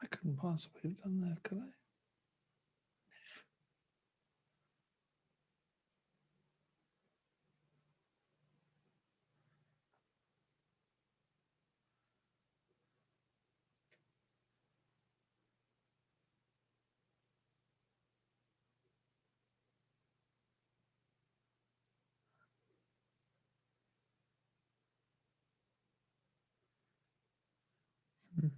I couldn't possibly have done that, could I? Hmm.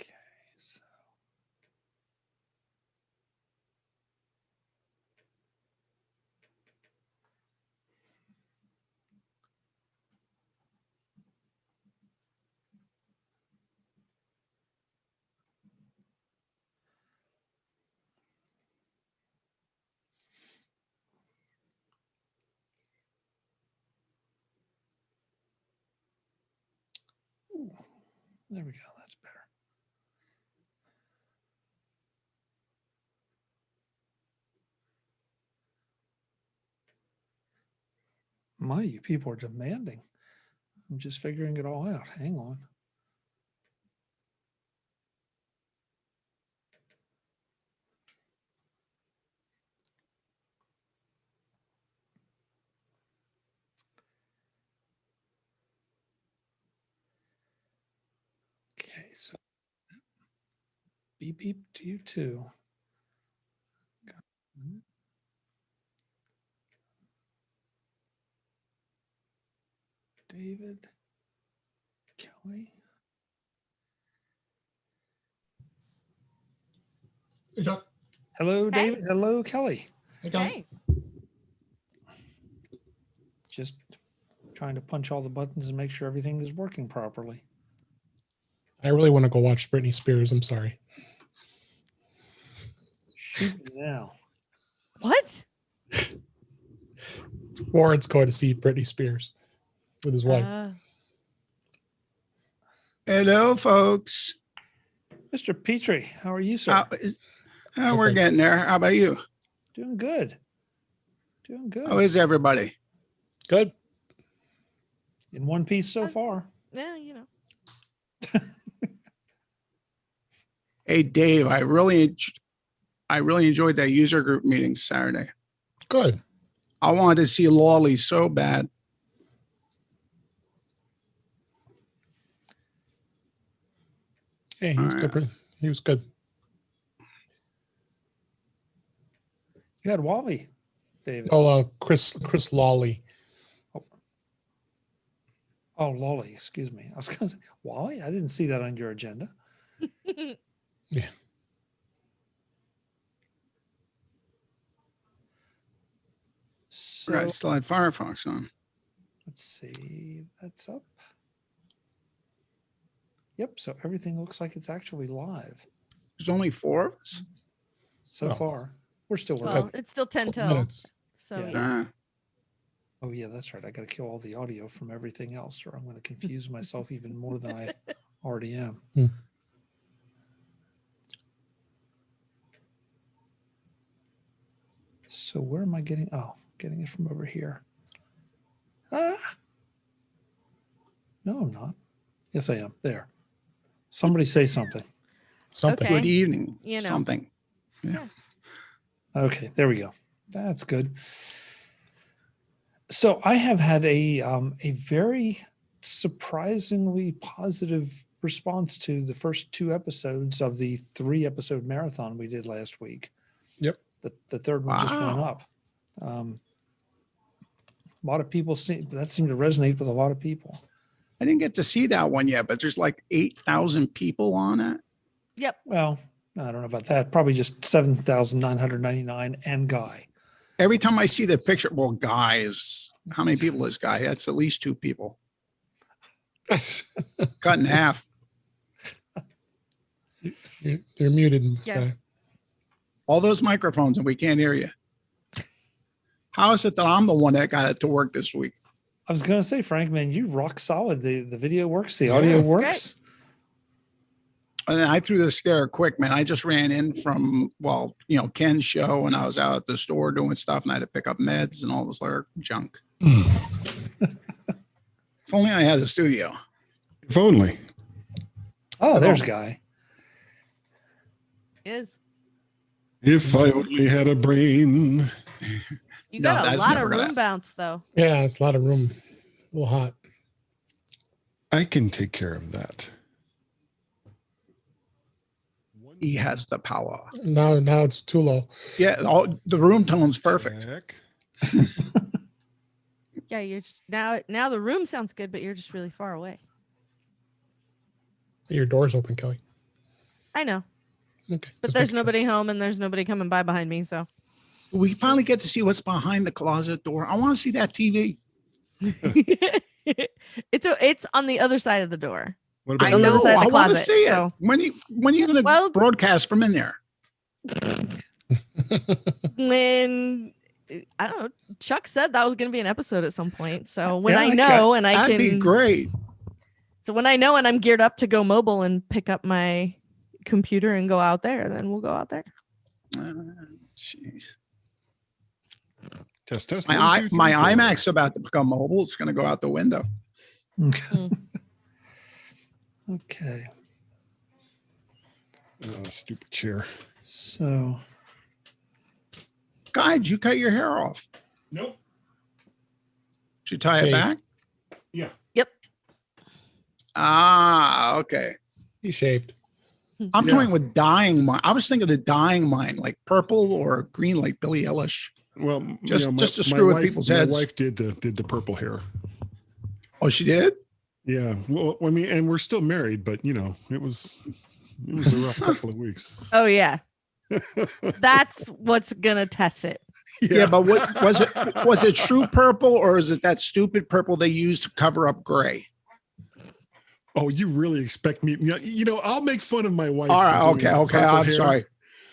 Okay, so ooh, there we go. That's better. My, you people are demanding. I'm just figuring it all out. Hang on. Okay, so beep beep to you too. David, Kelly. Hey, John. Hello, David. Hello, Kelly. Hey, Kelly. Hey. Just trying to punch all the buttons and make sure everything is working properly. I really want to go watch Britney Spears. I'm sorry. Shoot me now. What? Warren's going to see Britney Spears with his wife. Hello, folks. Mr. Petrie, how are you, sir? We're getting there. How about you? Doing good. Doing good. How is everybody? Good. In one piece so far. Yeah, you know. Hey, Dave, I really enjoyed that user group meeting Saturday. Good. I wanted to see Lawley so bad. Hey, he's good. He was good. You had Wally, David. Oh, Chris Lawley. Oh, Lolly, excuse me. I was going to say, Wally? I didn't see that on your agenda. Yeah. So, I still had Firefox on. let's see. That's up. Yep. So everything looks like it's actually live. There's only 4 of us. So far. We're still working. Well, it's still 10 till. So, Yeah. yeah. Oh, yeah, that's right. I got to kill all the audio from everything else, or I'm going to confuse myself even more than I already am. Hmm. So where am I getting? Oh, getting it from over here. Ah. No, I'm not. Yes, I am. There. Somebody say something. Something. Okay. Good evening. You know. Something. Yeah. Okay, there we go. That's good. So I have had a very surprisingly positive response to the first 2 episodes of the 3-episode marathon we did last week. Yep. The third one just went up. A lot of people seemed to resonate with a lot of people. I didn't get to see that one yet, but there's like 8,000 people on it. Yep. Well, I don't know about that. Probably just 7,999 and Guy. Every time I see the picture, well, Guy is, how many people is Guy? That's at least 2 people. Cut in half. You're muted. Yeah. All those microphones and we can't hear you. How is it that I'm the one that got it to work this week? I was going to say, Frank, man, you rock solid. The video works. The audio works. And I threw the scare quick, man. I just ran in from, Ken's show, and I was out at the store doing stuff, and I had to pick up meds and all this other junk. If only I had a studio. If only. Oh, there's Guy. Is If I only had a brain. you No, got a that's lot of never gonna room bounce though. Yeah, it's a lot of room. A little hot. I can take care of that. He has the power. Now it's too low. Yeah, the room tone's perfect. Check. Yeah, you're just now the room sounds good, but you're just really far away. Your door's open, Kelly. I know, Okay. but just there's making sure. nobody home and there's nobody coming by behind me. So We finally get to see what's behind the closet door. I want to see that TV. it's on the other side of the door. What I about on the know. other side of I the want to closet, see it. so- When are you going to Well- broadcast from in there? When I don't know, Chuck said that was going to be an episode at some point. So when Yeah, I okay. know and I That'd can, be great. so when I know and I'm geared up to go mobile and pick up my computer and go out there, then we'll go out there. Jeez. test? My One, two, three, my four. iMac's about to become mobile. It's going to go out the window. Okay. Oh, stupid chair. So Guy, did you cut your hair off? Nope. Did you tie it Shaved. back? Yeah. Yep. Ah, okay. He shaved. I'm Yeah. toying with dyeing mine. I was thinking of dyeing mine like purple or green, like Billie Eilish. Well, Just to my screw with wife- people's heads. My wife did the purple hair. Oh, she did? Yeah. Well, I mean, and we're still married, but it was a rough couple of weeks. Oh yeah, that's what's gonna test it. Yeah, but what was it? Was it true purple, or is it that stupid purple they use to cover up gray? Oh, you really expect me? I'll make fun of my wife. All for right, doing okay. purple I'm hair. sorry.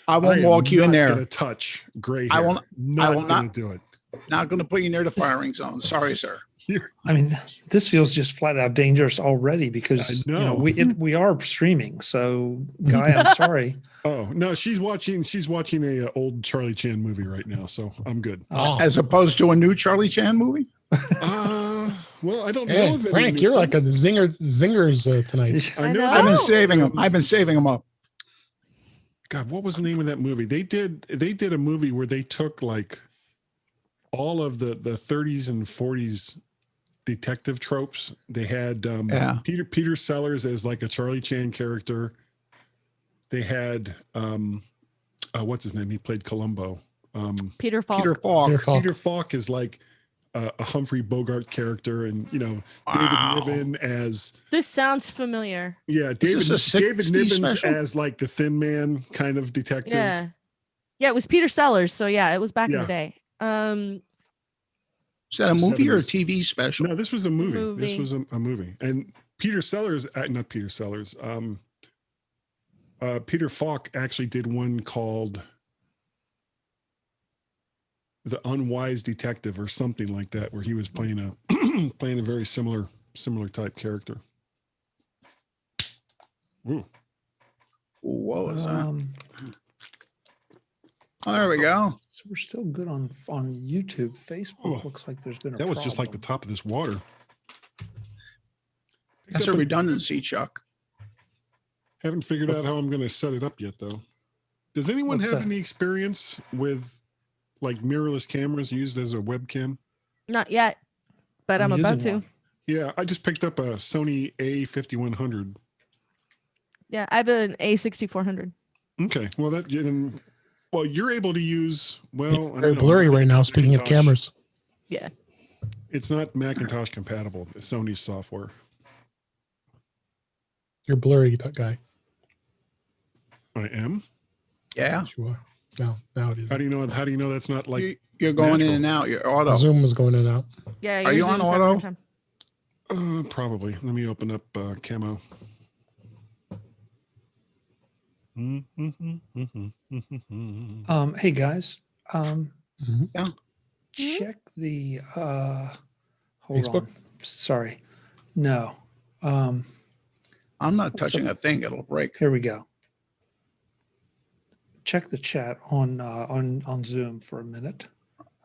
I I won't am walk you in not there. Gonna touch gray hair. I will not- Not will gonna not- do it. Not going to put you near the firing zone. Sorry, sir. I mean, this feels just flat out dangerous already because I know. we are streaming. So, Guy, I'm sorry. Oh no, she's watching a old Charlie Chan movie right now, so I'm good. Oh, As opposed to a new Charlie Chan movie. Well, I don't know. hey, of any Frank, new you're like a ones. zingers tonight. I I know. know. I've been Oh. saving them. I've been saving them up. God, what was the name of that movie? They did a movie where they took like all of the 30s and 40s detective tropes. They had Yeah. Peter Sellers as like a Charlie Chan character. They had what's his name? He played Columbo. Peter Falk. Peter Falk. Peter Falk. Peter Falk is like a Humphrey Bogart character, and Wow. David Niven as This sounds familiar. David this a David 60s Niven's special? as like the Thin Man kind of detective. Yeah. Yeah, it was Peter Sellers. So yeah, it was back in Yeah. the day. Is that a movie or a 70s. TV special? No, this was a movie. This Movie. was a movie. And Peter Sellers, not Peter Sellers. Peter Falk actually did one called The Unwise Detective or something like that, where he was playing a very similar type character. Ooh. What was that? So Oh, there we go. we're still good on YouTube. Facebook looks like there's been a That was just like the problem. top of this water. That's a redundancy, Chuck. Haven't figured out how I'm going to set it up yet, though. Does anyone What's have that? any experience with like mirrorless cameras used as a webcam? Not yet, but I'm about using to. one. Yeah, I just picked up a Sony A5100. Yeah, I have an A6400. Okay, well you're able to use I Very don't know, blurry right now. Speaking of Macintosh. cameras, Yeah. It's not Macintosh compatible. It's Sony's software. you're blurry, that guy. I am. Yeah. Sure. Now it is. How do you know that's not like? You're going natural. in and out. Your auto. Zoom is going in and out. Yeah. Are your you on Zoom's having a hard auto? time. Probably. Let me open up Camo. Hey guys, Mhm. check the hold Facebook? on. Sorry. No. I'm not touching a thing. It'll break. Here we go. Check the chat on Zoom for a minute.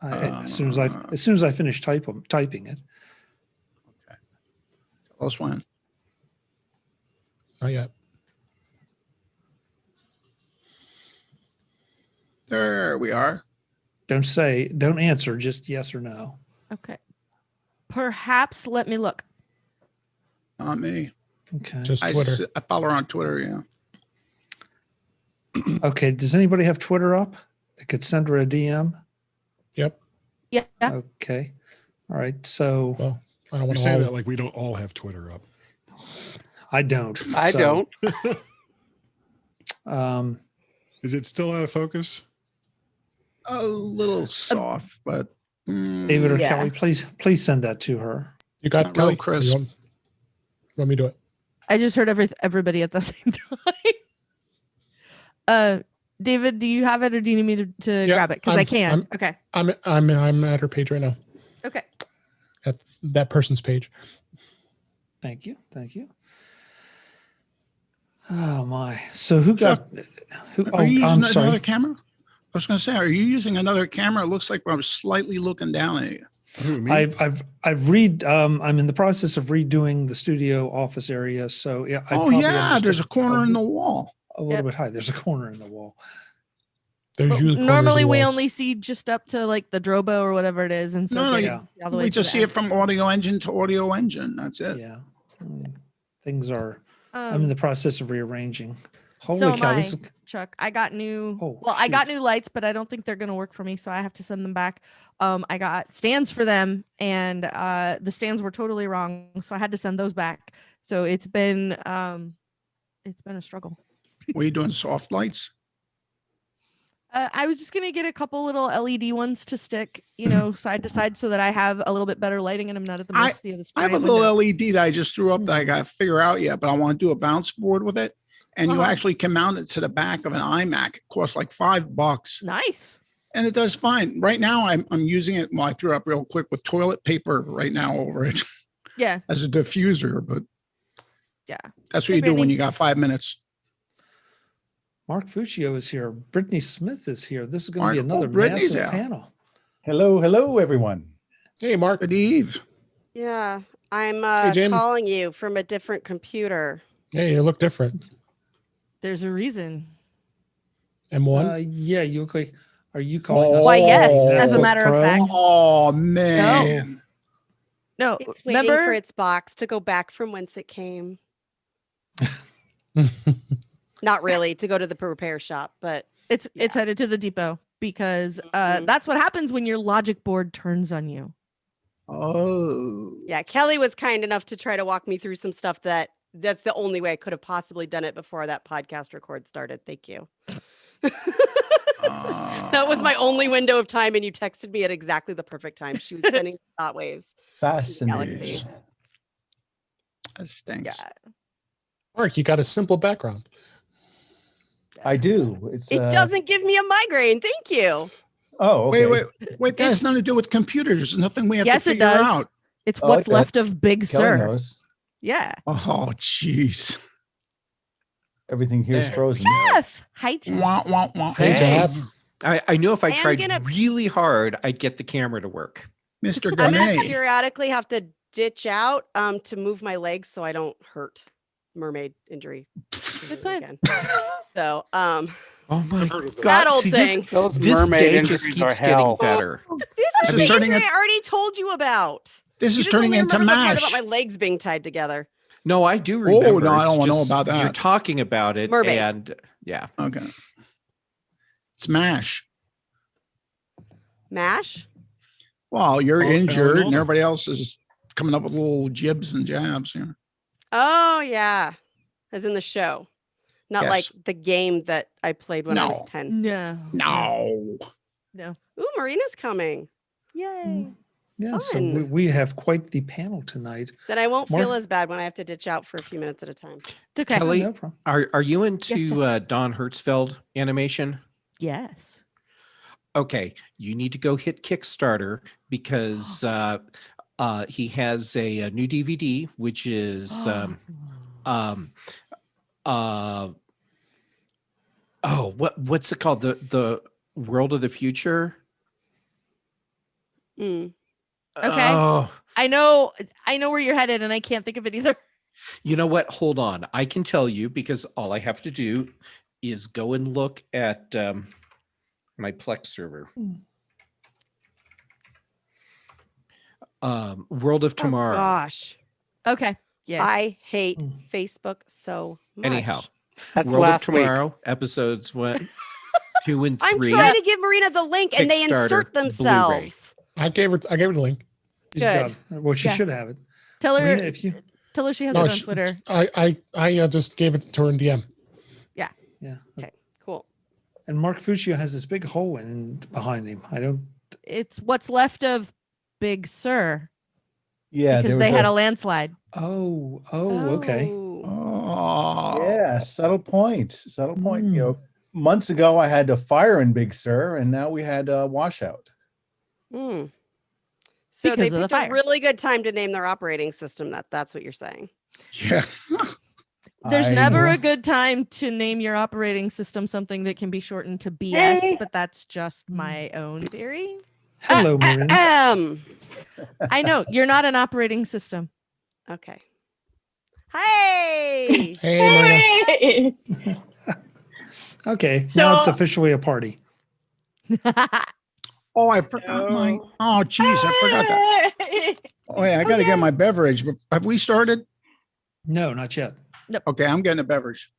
As soon as I finish typing it. Tell us when. Not yet. There we are. Don't answer, just yes or no. Okay. Perhaps let me look. Not me. Okay. Just Twitter. I follow her on Twitter. Yeah. Okay. Does anybody have Twitter up? They could send her a DM. Yep. Yeah. Okay. All right. So Well, I don't You want say to. that like we don't all have Twitter up. I don't. I So, don't. Is it still out of focus? A little soft, but David or Yeah. Kelly, please send that to her. You got not real Kelly? crisp. You want me to do it? I just heard everybody at the same time. David, do you have it or do you need me to Yeah, grab it? Because I can. Okay. I'm at her page right now. Okay. At that person's page. Thank you. Oh my. So who got who? are you using I'm sorry. another camera? I was going to say, are you using another camera? It looks like I'm slightly looking down at you. Who, me? I'm in the process of redoing the studio office area. So yeah. There's a corner in the wall. a little bit high. There's a corner in the wall. There's But usually corners normally and we walls. only see just up to like the Drobo or whatever it is. And so No, getting yeah. all the way We to just the see it end. from audio engine to audio engine. That's it. Yeah. Things are. I'm in the process of rearranging. Holy so cow! am This is, Chuck, I got new. Oh, I got shoot. new lights, but I don't think they're gonna work for me, so I have to send them back. I got stands for them, and the stands were totally wrong, so I had to send those back. So it's been a struggle. Were you doing soft lights? I was just gonna get a couple little LED ones to stick, side to side, so that I have a little bit better lighting, and I'm not at the mercy of this. I have a giant little window. LED that I just threw up that I got to figure out yet, but I want to do a bounce board with it. And you Uh-huh. actually can mount it to the back of an iMac. It costs like $5. Nice. And it does fine. Right now, I'm using it. Well, I threw up real quick with toilet paper right now over it Yeah. as a diffuser, but Yeah. that's what Hey, you do when Brittany. you got 5 minutes. Mark Fuccio is here. Brittany Smith is here. This is going Mark- to be another Brittany's massive out. panel. Hello, everyone. Hey, Mark. Good eve. Yeah, I'm Jim. calling you from a different computer. Hey, you look different. There's a reason. M1. Yeah, you okay? Are you calling us? Why, yes, as a MacBook matter of Pro? fact. Oh, man. No, It's waiting for remember? its box to go back from whence it came. Not really to go to the repair shop, but It's Yeah. headed to the depot because Mhm. that's what happens when your logic board turns on you. Oh. yeah, Kelly was kind enough to try to walk me through some stuff that's the only way I could have possibly done it before that podcast record started. Thank you. That was my only window of time, and you texted me at exactly the perfect time. She was sending thought waves. Fascinating. Galaxy. That stinks. Yeah. Mark, you got a simple background. I do. It's It doesn't give me a migraine. Thank you. Oh, okay. Wait. That has nothing to do with computers. There's nothing we have Yes, to it figure does. out. It's Oh, what's it does. left of Big Kelly Sir. knows. Yeah. Oh, jeez. Everything here is There. frozen. Jeff. Hi, Jeff. Wah, wah, wah. Hey, Jeff. I knew if I I am tried gonna- really hard, I'd get the camera to work. Mr. I'm gonna Gourmet. periodically have to ditch out to move my legs so I don't hurt mermaid injury. Good plan. again. So Oh my I've heard of those. that old See, thing. Those This mermaid day injuries just are keeps getting hell. better. This This is is the turning injury it- I already told you about. This You is just turning only into remember the part MASH. about my legs being tied together. No, I do Oh, remember. no, I It's don't know just about You're that. talking about it, Mermaid. and yeah, Okay. Smash. MASH? Well, you're Oh, injured and Arizona. everybody else is coming up with little jibs and jabs. You know? Oh, yeah. As in the show. Not Yes. like the game that I played when I No. was 10. No. No. No. Ooh, Marina's coming. Yay. Yeah, so Fun. we have quite the panel tonight. Then I won't Mark- feel as bad when I have to ditch out for a few minutes at a time. It's okay. Kelly, No problem. are you Yes, into sir. Don Hertzfeld animation? Yes. Okay, you need to go hit Kickstarter because he has a new DVD, which is What's it called? The World of the Future. Mm. Okay. Oh, I know where you're headed, and I can't think of it either. you know what? Hold on. I can tell you because all I have to do is go and look at my Plex server. World of Oh, Tomorrow. gosh. Okay. Yeah. I hate Mm. Facebook so much. Anyhow, That's World of last week. Tomorrow episodes 1, 2, and I'm 3. trying to give Marina the link and they Kickstarter, insert Blu-ray. themselves. I gave her the link. Good Good. job. Well, she Yeah. should have it. Tell her. Marina, if you, Tell her she has No, it on Twitter. I just gave it to her in DM. yeah. Okay, cool. And Mark Fuccio has this big hole behind him. I don't. It's what's left of Big Sur Yeah, because they had a landslide. Oh, okay. Oh. Oh, Yeah, subtle point. Subtle point. Mm. You know, months ago I had a fire in Big Sur, and now we had a washout. Hmm. So Because they of the picked a fire. really good time to name their operating system. That's what you're saying. yeah. There's I never know. a good time to name your operating system something that can be shortened to BS, Hey. but that's just my own theory. Hello, Marina. I know you're not an operating system. Okay. Hey. Hey, Marina. Hey! Okay, now So- it's officially a party. Oh, I forgot my. Oh, geez, I forgot that. Oh, yeah, I got to get my beverage. But have we started? No, not yet. Okay, I'm getting a beverage.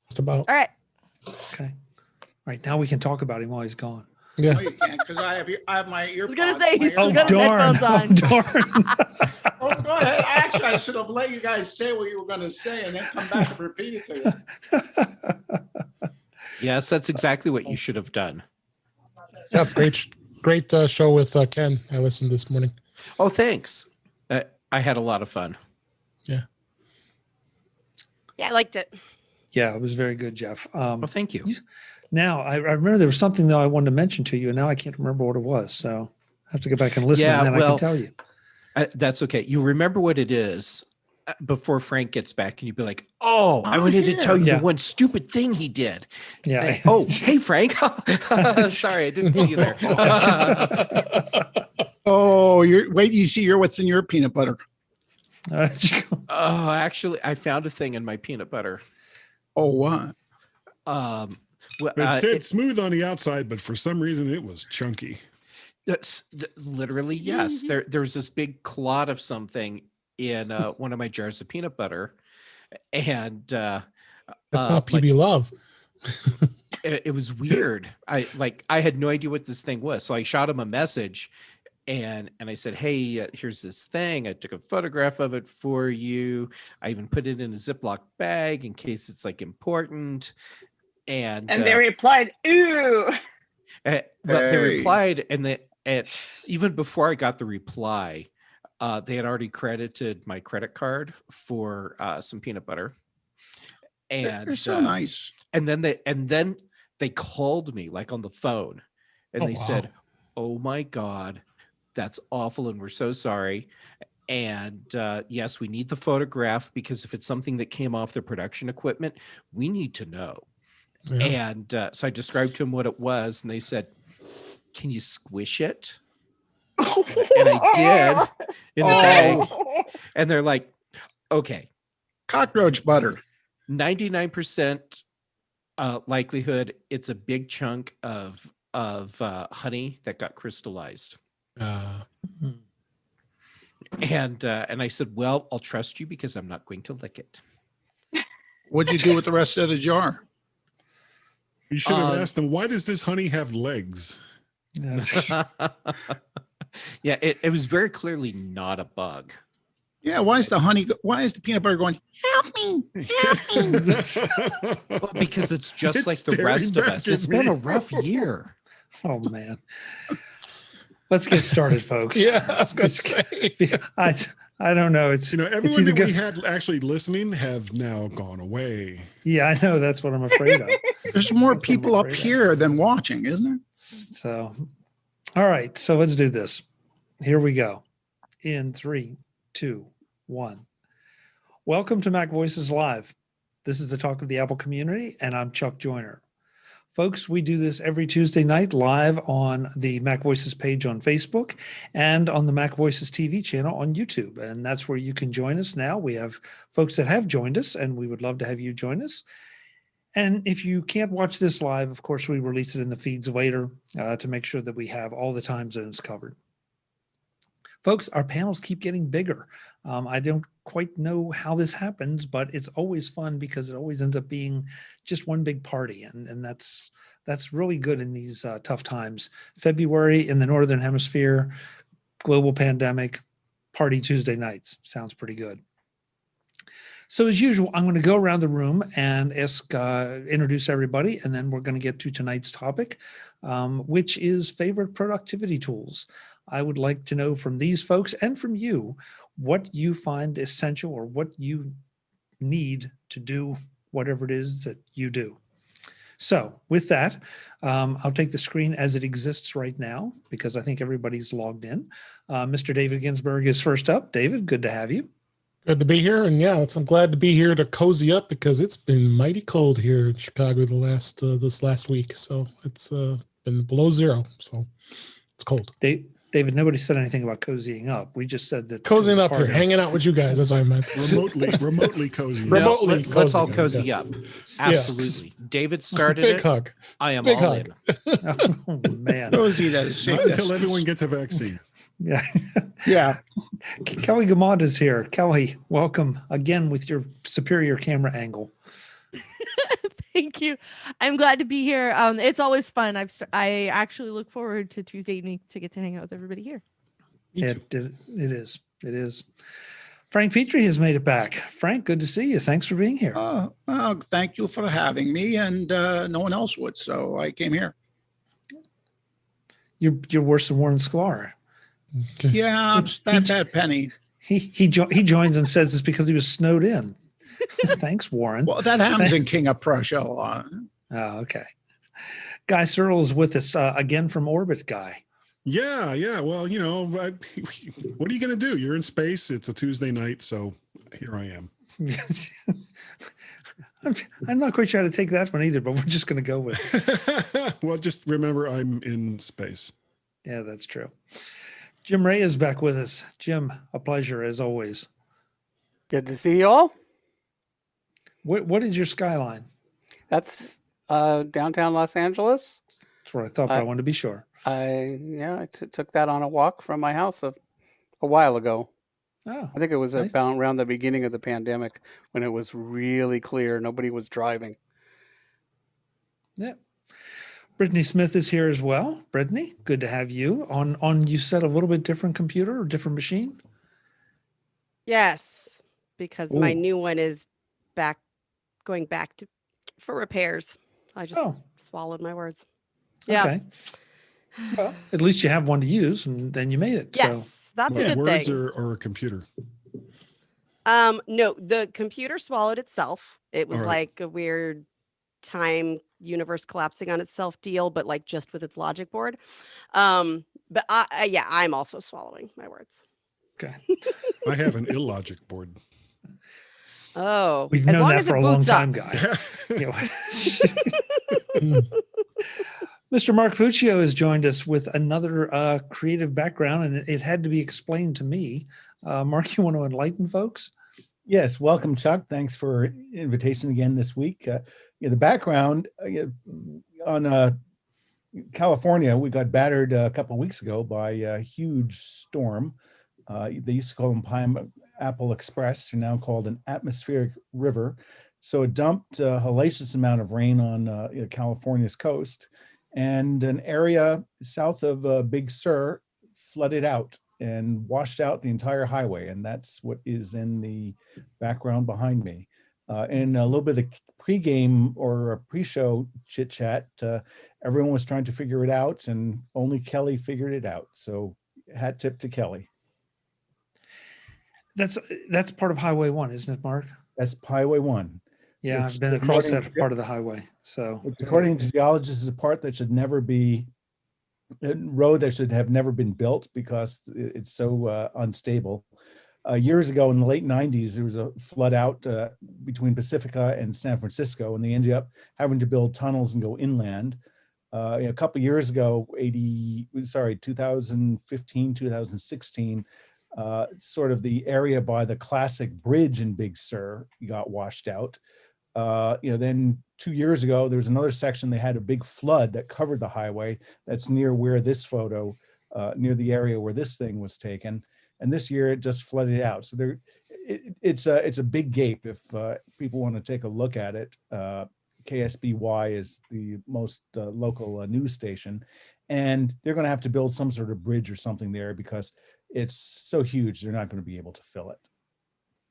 Just about. All right. Okay. All right, now we can talk about him while he's gone. Yeah. No, you can't because I have my earpods. I was gonna say, my he's still Oh, got his darn. headphones on. Oh, darn. Oh, go ahead. Actually, I should have let you guys say what you were going to say and then come back and repeat it to you. Yes, that's exactly what you should have done. Yeah, great show with Ken. I listened this morning. Oh, thanks. I had a lot of fun. Yeah, I liked it. Yeah, it was very good, Jeff. Well, thank you. Now, I remember there was something that I wanted to mention to you, and now I can't remember what it was. So I have to go back and listen, Yeah, and then I well, can tell you. That's okay. You remember what it is before Frank gets back, and you'd be like, "Oh, I wanted to tell you Yeah. the one stupid thing he did." Yeah. Oh, hey, Frank. Sorry, I didn't see you there. Oh, wait, you see what's in your peanut butter. Oh, actually, I found a thing in my peanut butter. Oh, what? Well, It said smooth on the outside, but for some reason it was chunky. literally, yes. There was this big clot of something in one of my jars of peanut butter, and That's not PB Love. it was weird. I had no idea what this thing was, so I shot him a message, and I said, "Hey, here's this thing. I took a photograph of it for you. I even put it in a Ziploc bag in case it's like important." And And they replied, "Ooh." Well, they replied, and even before I got the reply, they had already credited my credit card for some peanut butter. And They're so nice. And then they called me like on the phone, and they said, "Oh my God, that's awful, and we're so sorry. And yes, we need the photograph because if it's something that came off the production equipment, we need to know." Yeah. And so I described to them what it was, and they said, "Can you squish it?" And I did in the bag. And they're like, "Okay, Cockroach butter. 99% likelihood it's a big chunk of honey that got crystallized." And I said, "Well, I'll trust you because I'm not going to lick it." What'd you do with the rest of the jar? You should have asked them, why does this honey have legs? Yeah, it was very clearly not a bug. Yeah, why is the peanut butter going, help me, help me? Well, because it's just It's like the staring rest of back us. at It's been a me. rough year. Oh man. Let's get started, folks. Yeah, I was gonna say. I don't know. It's Everyone either that we go- had actually listening have now gone away. Yeah, I know. That's what I'm afraid of. There's more That's what I'm people up afraid of. here than watching, isn't there? So, all right. So let's do this. Here we go. In 3, 2, 1. Welcome to MacVoices Live. This is the talk of the Apple community, and I'm Chuck Joyner. Folks, we do this every Tuesday night live on the MacVoices page on Facebook and on the MacVoices TV channel on YouTube. And that's where you can join us now. We have folks that have joined us, and we would love to have you join us. And if you can't watch this live, of course, we release it in the feeds later to make sure that we have all the time zones covered. Folks, our panels keep getting bigger. I don't quite know how this happens, but it's always fun because it always ends up being just one big party. And that's really good in these tough times. February in the Northern Hemisphere, global pandemic, party Tuesday nights. Sounds pretty good. So as usual, I'm going to go around the room and introduce everybody, and then we're going to get to tonight's topic, which is favorite productivity tools. I would like to know from these folks and from you what you find essential or what you need to do whatever it is that you do. So with that, I'll take the screen as it exists right now because I think everybody's logged in. Mr. David Ginsburg is first up. David, good to have you. Good to be here. And yeah, I'm glad to be here to cozy up because it's been mighty cold here in Chicago this last week. So it's been below zero. So it's cold. David, nobody said anything about cozying up. We just said that cozying up here, hanging out with you guys, as I meant. remotely cozy. Remotely, let's all cozy, cozy yes. up. Absolutely. Yes. David started Big it. hug. I am Big all hug. in. Oh, man. Cozy, that is safe Not until distance. everyone gets a vaccine. Yeah. Yeah. Kelly Gamond is here. Kelly, welcome again with your superior camera angle. Thank you. I'm glad to be here. It's always fun. I actually look forward to Tuesday evening to get to hang out with everybody here. It is. Frank Petrie has made it back. Frank, good to see you. Thanks for being here. Well, thank you for having me, and no one else would, so I came here. You're worse than Warren Sklar. Yeah, I'm that penny. He joins and says it's because he was snowed in. Thanks, Warren. Well, that happens in King of Prussia a lot. Oh, okay. Guy Searle is with us again from Orbit. Guy. Yeah. Well, what are you going to do? You're in space. It's a Tuesday night, so here I am. I'm not quite sure how to take that one either, but we're just going to go with it. Well, just remember I'm in space. Yeah, that's true. Jim Ray is back with us. Jim, a pleasure as always. Good to see you all. What is your skyline? That's downtown Los Angeles. That's what I thought, but I wanted to be sure. I took that on a walk from my house a while ago. Oh, I think it was nice. about around the beginning of the pandemic when it was really clear. Nobody was driving. Yeah. Brittany Smith is here as well. Brittany, good to have you on. You said a little bit different computer or different machine. Yes, because my Ooh. new one is going back for repairs. I just swallowed my words. Yeah. Okay. Well, at least you have one to use, and then you made it. Yes, So. that's a good words thing. or a computer? No, the computer swallowed itself. It was All right. like a weird time universe collapsing on itself deal, but like just with its logic board. But I'm also swallowing my words. Okay. I have an illogic board. Oh, We've as known long that as for it a long boots up. time, Guy. Mr. Mark Fuccio has joined us with another creative background, and it had to be explained to me. Mark, you want to enlighten folks? Yes, welcome, Chuck. Thanks for invitation again this week. The background on California, we got battered a couple of weeks ago by a huge storm. They used to call them Pineapple Express. They're now called an atmospheric river. So it dumped a hellacious amount of rain on California's coast, and an area south of Big Sur flooded out and washed out the entire highway. And that's what is in the background behind me. And a little bit of the pregame or pre-show chit chat, everyone was trying to figure it out, and only Kelly figured it out. So hat tip to Kelly. That's part of Highway 1, isn't it, Mark? That's Highway 1. Yeah, Which, I've been across according that to- part of the highway. So Which, according to geologists, is a part that should never be a road that should have never been built because it's so unstable. Years ago in the late 90s, there was a flood out between Pacifica and San Francisco, and they ended up having to build tunnels and go inland. A couple years ago, 2015, 2016, sort of the area by the classic bridge in Big Sur got washed out. Then 2 years ago, there was another section, they had a big flood that covered the highway that's near where this photo, near the area where this thing was taken. And this year it just flooded out. So it's a big gape if people want to take a look at it. KSBY is the most local news station, and they're going to have to build some sort of bridge or something there because it's so huge they're not going to be able to fill it.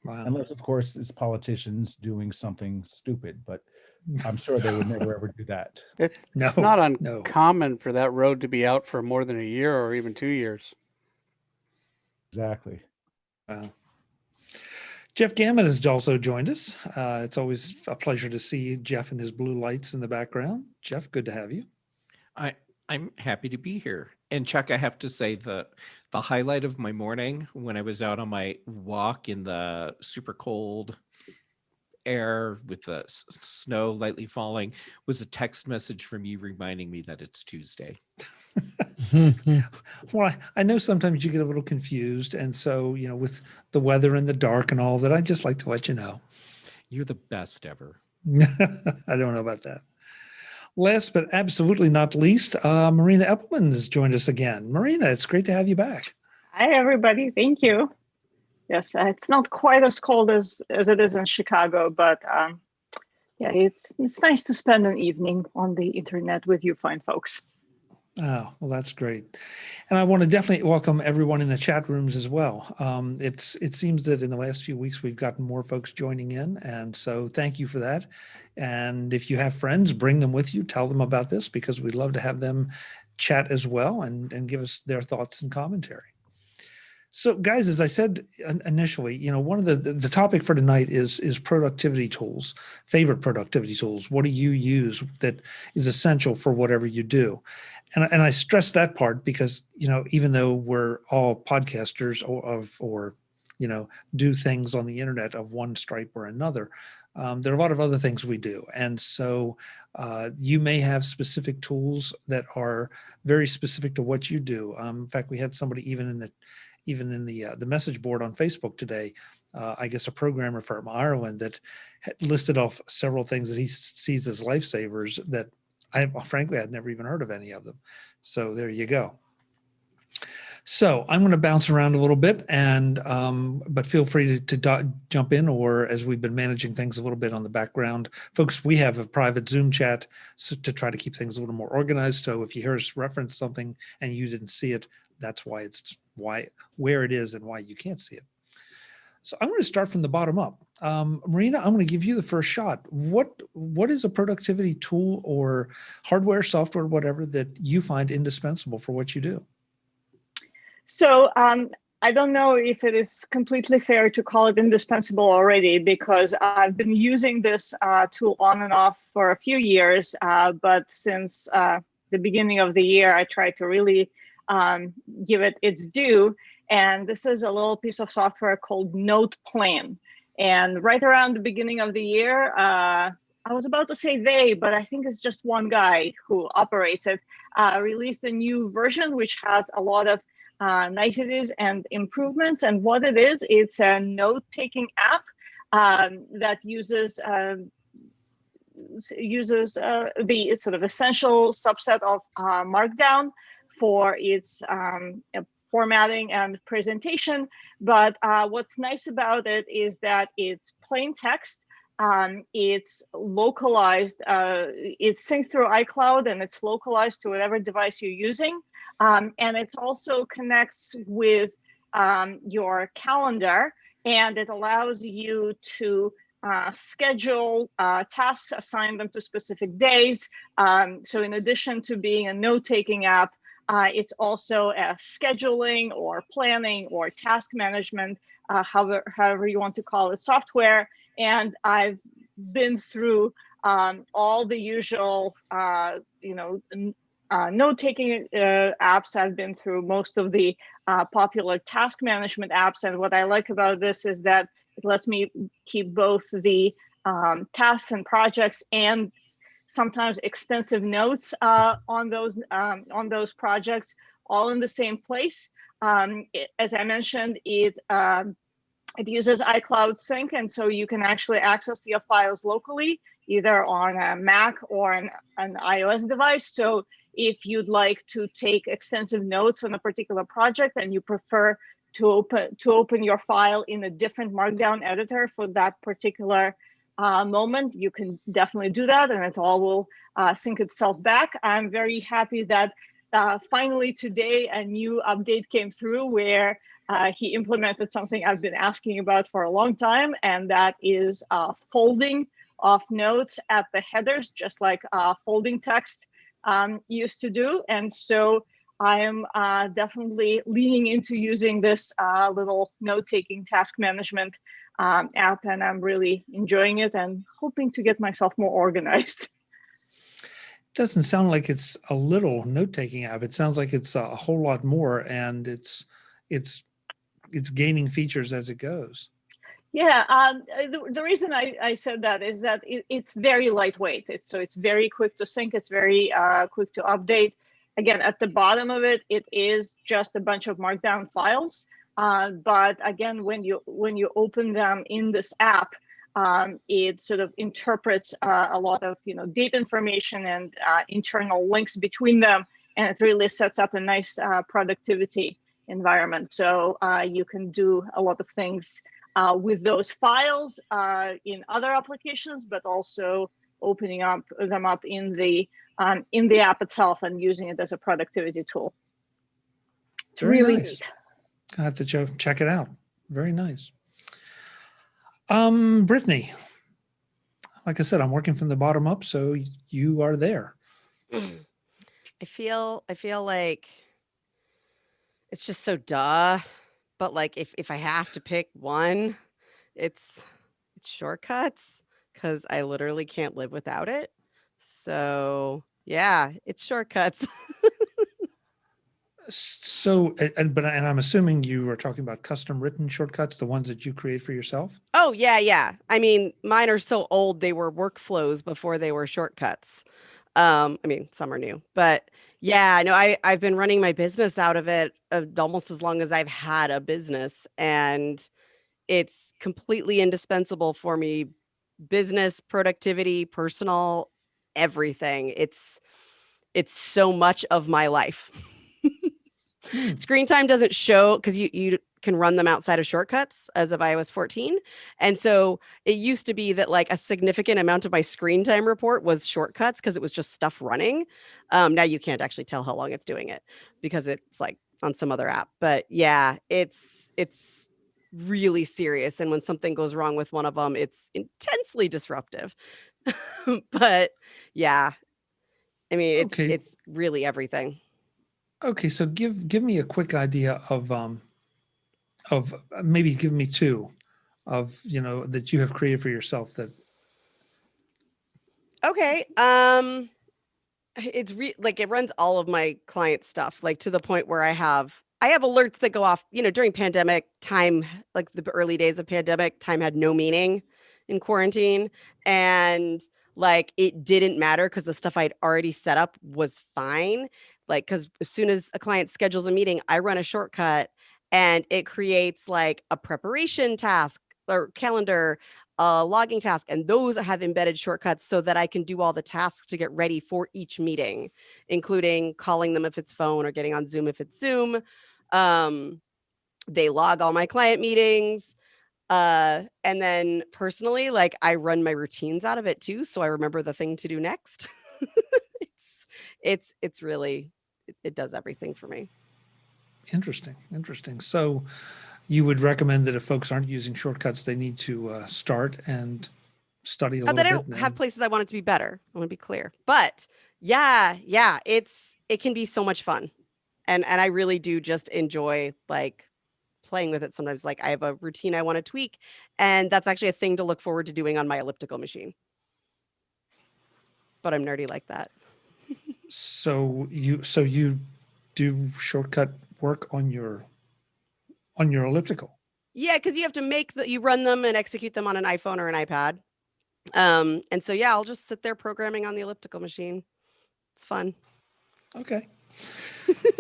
Wow. Unless, of course, it's politicians doing something stupid, but I'm sure they would never ever do that. It's No, not no. uncommon for that road to be out for more than a year or even 2 years. Exactly. Wow. Jeff Gammon has also joined us. It's always a pleasure to see Jeff and his blue lights in the background. Jeff, good to have you. I'm happy to be here. And Chuck, I have to say the highlight of my morning when I was out on my walk in the super cold air with the snow lightly falling was a text message from you reminding me that it's Tuesday. Well, I know sometimes you get a little confused. And so, with the weather and the dark and all that, I just like to let you know. You're the best ever. I don't know about that. Last but absolutely not least, Marina Eppelman has joined us again. Marina, it's great to have you back. Hi, everybody. Thank you. Yes, it's not quite as cold as it is in Chicago, but yeah, it's nice to spend an evening on the internet with you fine folks. Oh, well, that's great. And I want to definitely welcome everyone in the chat rooms as well. It seems that in the last few weeks, we've gotten more folks joining in. And so thank you for that. And if you have friends, bring them with you, tell them about this, because we'd love to have them chat as well and give us their thoughts and commentary. So guys, as I said initially, one of the topic for tonight is productivity tools, favorite productivity tools. What do you use that is essential for whatever you do? And I stress that part because, even though we're all podcasters or do things on the internet of one stripe or another, there are a lot of other things we do. And so you may have specific tools that are very specific to what you do. In fact, we had somebody even in the message board on Facebook today, I guess a programmer from Ireland that had listed off several things that he sees as lifesavers that frankly, I'd never even heard of any of them. So there you go. So I'm going to bounce around a little bit, but feel free to jump in, or as we've been managing things a little bit on the background, folks, we have a private Zoom chat to try to keep things a little more organized. So if you hear us reference something and you didn't see it, that's where it is and why you can't see it. So I'm going to start from the bottom up. Marina, I'm going to give you the first shot. What is a productivity tool or hardware, software, whatever that you find indispensable for what you do? So I don't know if it is completely fair to call it indispensable already, because I've been using this tool on and off for a few years, but since the beginning of the year, I tried to really give it its due. And this is a little piece of software called Note Plan. And right around the beginning of the year, I was about to say they, but I think it's just one guy who operates it, released a new version, which has a lot of niceties and improvements. And what it is, it's a note-taking app that uses the sort of essential subset of Markdown for its formatting and presentation. But what's nice about it is that it's plain text. It's localized, it's synced through iCloud, and it's localized to whatever device you're using. And it also connects with your calendar, and it allows you to schedule tasks, assign them to specific days. So in addition to being a note-taking app, it's also a scheduling or planning or task management, however you want to call it, software. And I've been through all the usual, note-taking apps. I've been through most of the popular task management apps. And what I like about this is that it lets me keep both the tasks and projects and sometimes extensive notes on those projects all in the same place. As I mentioned, it uses iCloud Sync, and so you can actually access your files locally, either on a Mac or an iOS device. So if you'd like to take extensive notes on a particular project and you prefer to open your file in a different Markdown editor for that particular moment, you can definitely do that, and it all will sync itself back. I'm very happy that finally today a new update came through where he implemented something I've been asking about for a long time, and that is folding of notes at the headers, just like folding text used to do. And so I am definitely leaning into using this little note-taking task management app, and I'm really enjoying it and hoping to get myself more organized. Doesn't sound like it's a little note-taking app. It sounds like it's a whole lot more, and it's gaining features as it goes. Yeah, the reason I said that is that it's very lightweight. It's very quick to sync. It's very quick to update. Again, at the bottom of it, it is just a bunch of Markdown files. But again, when you open them in this app, it sort of interprets a lot of date information and internal links between them, and it really sets up a nice productivity environment. So you can do a lot of things with those files in other applications, but also opening them up in the app itself and using it as a productivity tool. It's Very really nice. neat. I have to check it out. Very nice. Brittany, like I said, I'm working from the bottom up, so you are there. I feel like it's just so duh, but like if I have to pick one, it's shortcuts, because I literally can't live without it. So yeah, it's shortcuts. So, but I'm assuming you are talking about custom written shortcuts, the ones that you create for yourself. Oh yeah. I mean, mine are so old they were workflows before they were shortcuts. I mean, some are new, but yeah, no, I've been running my business out of it almost as long as I've had a business, and it's completely indispensable for me. Business, productivity, personal, everything. It's so much of my life. Screen time doesn't show because you can run them outside of shortcuts as of iOS 14. And so it used to be that like a significant amount of my screen time report was shortcuts because it was just stuff running. Now you can't actually tell how long it's doing it because it's like on some other app. But yeah, it's really serious. And when something goes wrong with one of them, it's intensely disruptive. But yeah, I mean, it's really everything. Okay, so give me a quick idea of maybe give me two of that you have created for yourself that. Okay. It's like it runs all of my client stuff, like to the point where I have alerts that go off, during pandemic time, like the early days of pandemic, time had no meaning in quarantine. And like it didn't matter because the stuff I'd already set up was fine. Like, because as soon as a client schedules a meeting, I run a shortcut and it creates like a preparation task or calendar, a logging task, and those have embedded shortcuts so that I can do all the tasks to get ready for each meeting, including calling them if it's phone or getting on Zoom if it's Zoom. They log all my client meetings. And then personally, like I run my routines out of it too, so I remember the thing to do next. It's really, it does everything for me. Interesting. So you would recommend that if folks aren't using shortcuts, they need to start and study a little bit. I don't have places I want it to be better. I want to be clear. But yeah, it can be so much fun. And I really do just enjoy like playing with it sometimes. Like I have a routine I want to tweak, and that's actually a thing to look forward to doing on my elliptical machine. But I'm nerdy like that. So you do shortcut work on your elliptical. Yeah, because you have to you run them and execute them on an iPhone or an iPad. And so yeah, I'll just sit there programming on the elliptical machine. It's fun. Okay.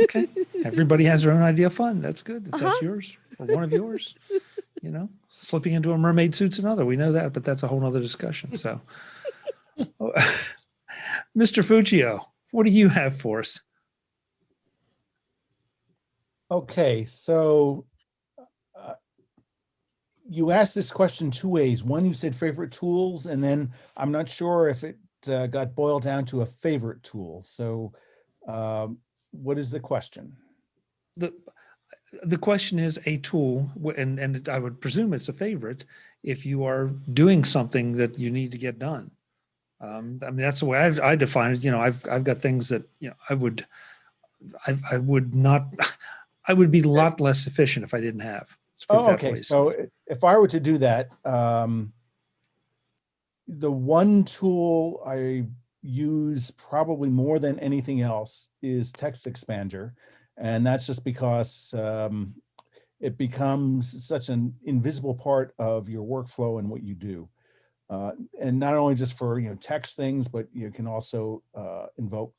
Okay. Everybody has their own idea of fun. That's good. If Uh-huh. that's yours or one of yours, slipping into a mermaid suit's another. We know that, but that's a whole nother discussion. So, Mr. Fuccio, what do you have for us? Okay, so you asked this question two ways. One, you said favorite tools, and then I'm not sure if it got boiled down to a favorite tool. So what is the question? The question is a tool, and I would presume it's a favorite if you are doing something that you need to get done. I mean, that's the way I define it. I've got things that I would be a lot less efficient if I didn't have. Let's put it that Okay. way. So if I were to do that, the one tool I use probably more than anything else is Text Expander. And that's just because it becomes such an invisible part of your workflow and what you do. And not only just for text things, but you can also invoke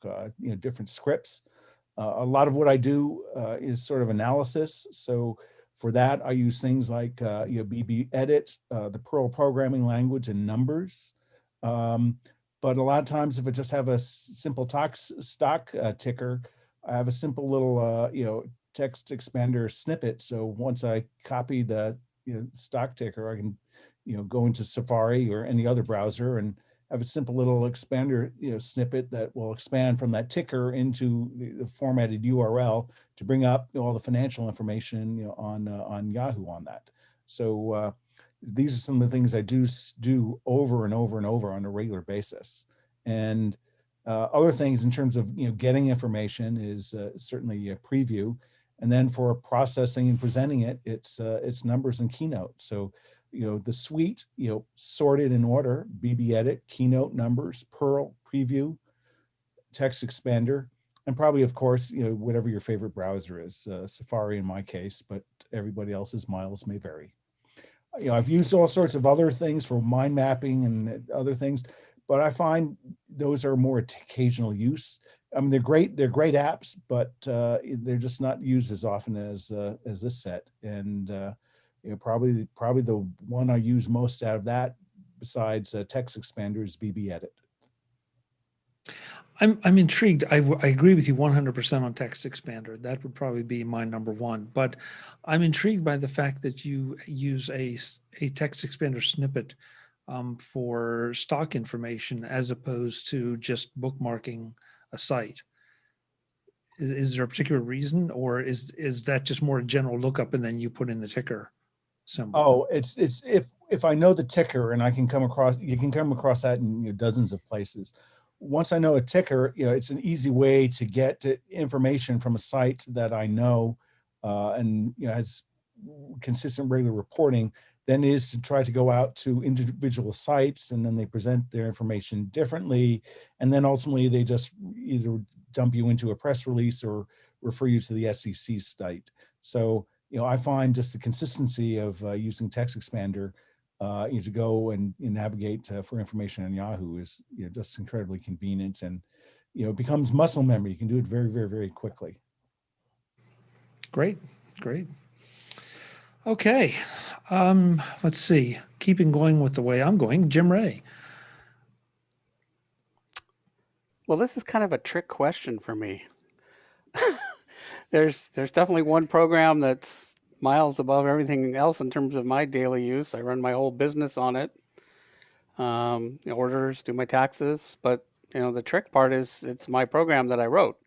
different scripts. A lot of what I do is sort of analysis. So for that, I use things like BB Edit, the Perl programming language, and numbers. But a lot of times, if I just have a simple stock ticker, I have a simple little text expander snippet. So once I copy the stock ticker, I can go into Safari or any other browser and have a simple little expander snippet that will expand from that ticker into the formatted URL to bring up all the financial information on Yahoo on that. So these are some of the things I do over and over and over on a regular basis. And other things in terms of getting information is certainly a preview, and then for processing and presenting it, it's numbers and Keynote. So the suite, sorted in order: BB Edit, Keynote, numbers, Perl, preview, Text Expander, and probably, of course, whatever your favorite browser is. Safari in my case, but everybody else's miles may vary. I've used all sorts of other things for mind mapping and other things, but I find those are more occasional use. I mean, they're great apps, but they're just not used as often as this set. And probably the one I use most out of that, besides Text Expander, is BB Edit. I'm intrigued. I agree with you 100% on Text Expander. That would probably be my number one. But I'm intrigued by the fact that you use a Text Expander snippet for stock information as opposed to just bookmarking a site. Is there a particular reason, or is that just more a general lookup and then you put in the ticker symbol? Oh, it's if I know the ticker, and you can come across that in dozens of places. Once I know a ticker, it's an easy way to get information from a site that I know and has consistent regular reporting, than is to try to go out to individual sites, and then they present their information differently, and then ultimately they just either dump you into a press release or refer you to the SEC site. So I find just the consistency of using Text Expander to go and navigate for information on Yahoo is just incredibly convenient, and it becomes muscle memory. You can do it very, very, very quickly. Great. Okay, let's see. Keeping going with the way I'm going, Jim Ray. Well, this is kind of a trick question for me. There's definitely one program that's miles above everything else in terms of my daily use. I run my whole business on it. Orders, do my taxes, but the trick part is it's my program that I wrote,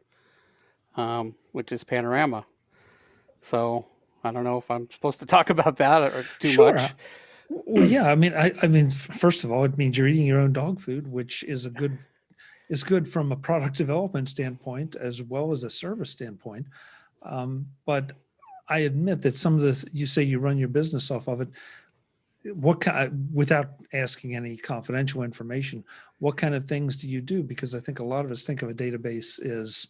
which is Panorama. So I don't know if I'm supposed to talk about that or too much. Well, yeah. I mean, first of all, it means you're eating your own dog food, which is good from a product development standpoint as well as a service standpoint. But I admit that some of this, you say you run your business off of it. what kind, without asking any confidential information, what kind of things do you do? Because I think a lot of us think of a database as,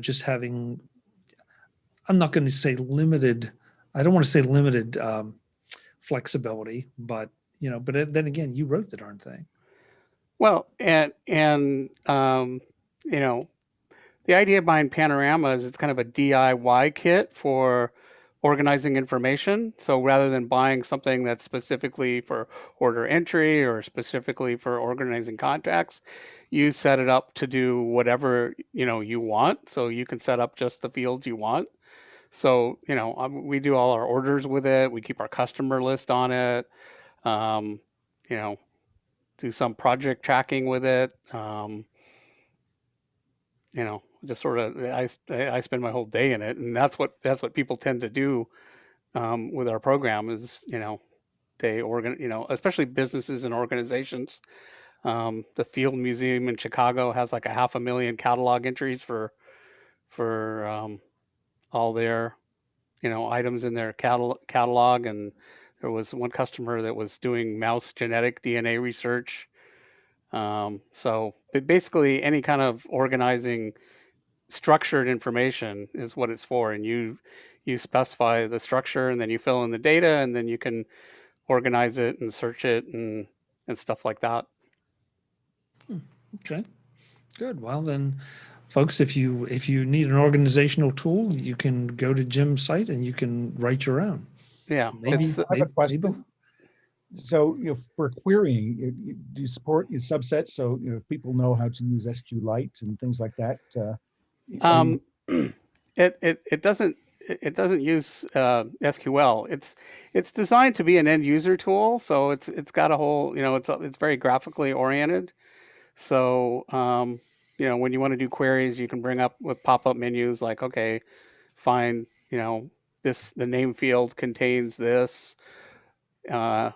just having, I'm not going to say limited, I don't want to say limited flexibility, but, but then again, you wrote the darn thing. Well, and the idea behind Panorama is it's kind of a DIY kit for organizing information. So rather than buying something that's specifically for order entry or specifically for organizing contacts, you set it up to do whatever you want. So you can set up just the fields you want. So we do all our orders with it. We keep our customer list on it. Um, you know, do some project tracking with it. Just sort of I spend my whole day in it, and that's what people tend to do with our program is they especially businesses and organizations. The Field Museum in Chicago has like 500,000 catalog entries for all their items in their catalog, and there was one customer that was doing mouse genetic DNA research. So basically any kind of organizing structured information is what it's for, and you specify the structure and then you fill in the data and then you can organize it and search it and stuff like that. Okay, good. Well then, folks, if you need an organizational tool, you can go to Jim's site and you can write your own. Yeah, maybe. So, for querying, do you support your subsets so people know how to use SQLite and things like that? It doesn't use SQL. It's designed to be an end user tool, so it's got a whole it's very graphically oriented. So when you want to do queries, you can bring up with pop-up menus like, okay, find the name field contains this. And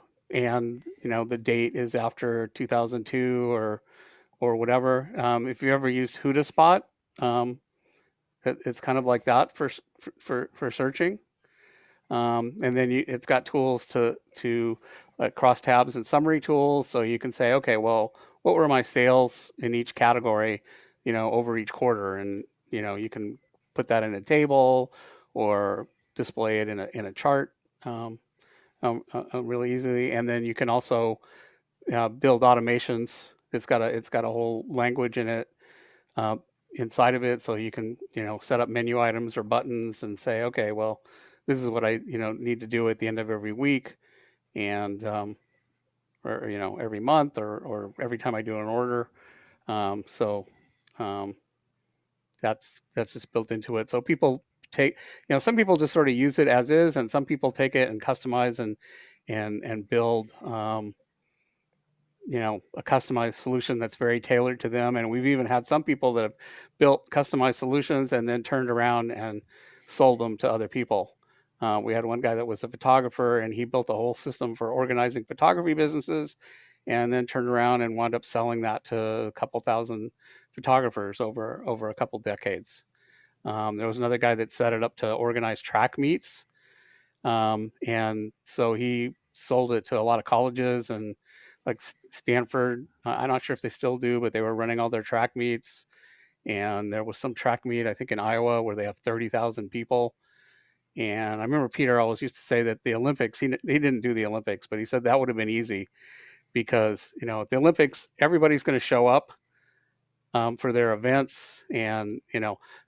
the date is after 2002 or whatever. If you ever used Hootspot, it's kind of like that for searching. And then it's got tools to cross tabs and summary tools, so you can say, okay, well, what were my sales in each category, over each quarter, and you can put that in a table or display it in a chart. Really easily, and then you can also build automations. It's got a whole language in it inside of it, so you can set up menu items or buttons and say, okay, well, this is what I need to do at the end of every week, and or every month or every time I do an order. That's just built into it. So people take, some people just sort of use it as is, and some people take it and customize and build, a customized solution that's very tailored to them. And we've even had some people that have built customized solutions and then turned around and sold them to other people. We had one guy that was a photographer, and he built a whole system for organizing photography businesses, and then turned around and wound up selling that to a couple thousand photographers over a couple decades. There was another guy that set it up to organize track meets. And so he sold it to a lot of colleges, and like Stanford, I'm not sure if they still do, but they were running all their track meets. And there was some track meet, I think in Iowa, where they have 30,000 people. And I remember Peter always used to say that the Olympics, he didn't do the Olympics, but he said that would have been easy because, at the Olympics, everybody's going to show up for their events. And,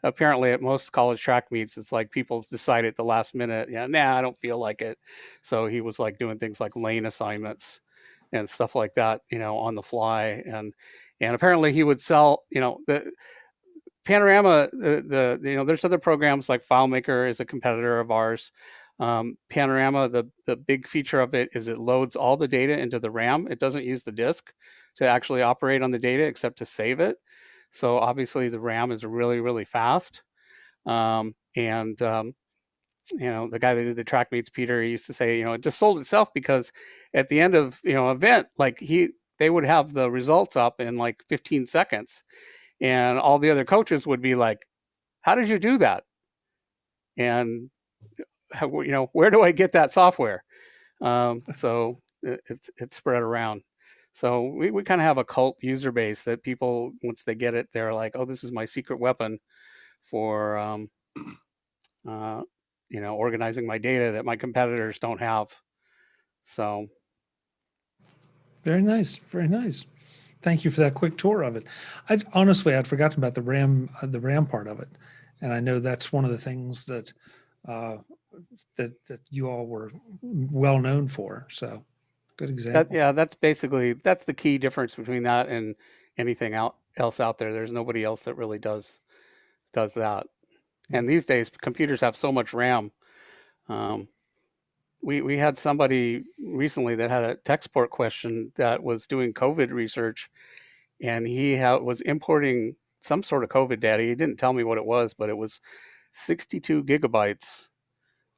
apparently at most college track meets, it's like people decide at the last minute, I don't feel like it. So he was like doing things like lane assignments and stuff like that, on the fly. And apparently he would sell, the Panorama, there's other programs like FileMaker is a competitor of ours. Panorama, the big feature of it is it loads all the data into the RAM. It doesn't use the disk to actually operate on the data except to save it. So obviously the RAM is really, really fast. The guy that did the track meets, Peter, he used to say, it just sold itself because at the end of, event, like they would have the results up in like 15 seconds. And all the other coaches would be like, how did you do that? And, where do I get that software? So it's spread around. So we kind of have a cult user base that people, once they get it, they're like, oh, this is my secret weapon for organizing my data that my competitors don't have. So Very nice. Very nice. Thank you for that quick tour of it. I'd forgotten about the RAM part of it, and I know that's one of the things that that you all were well known for. So, good example. That's the key difference between that and anything else out there. There's nobody else that really does that. And these days, computers have so much RAM. We had somebody recently that had a tech support question that was doing COVID research, and he was importing some sort of COVID data. He didn't tell me what it was, but it was 62 gigabytes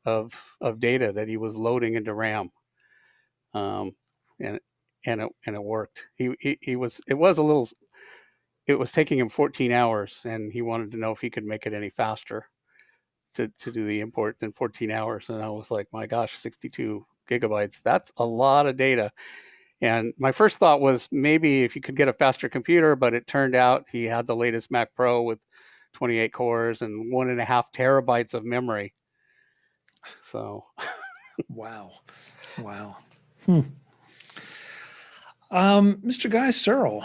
of data that he was loading into RAM, and it worked. It was taking him 14 hours, and he wanted to know if he could make it any faster to do the import than 14 hours. And I was like, my gosh, 62 gigabytes, that's a lot of data. And my first thought was maybe if you could get a faster computer, but it turned out he had the latest Mac Pro with 28 cores and 1.5 terabytes of memory. So wow. Mr. Guy Searle,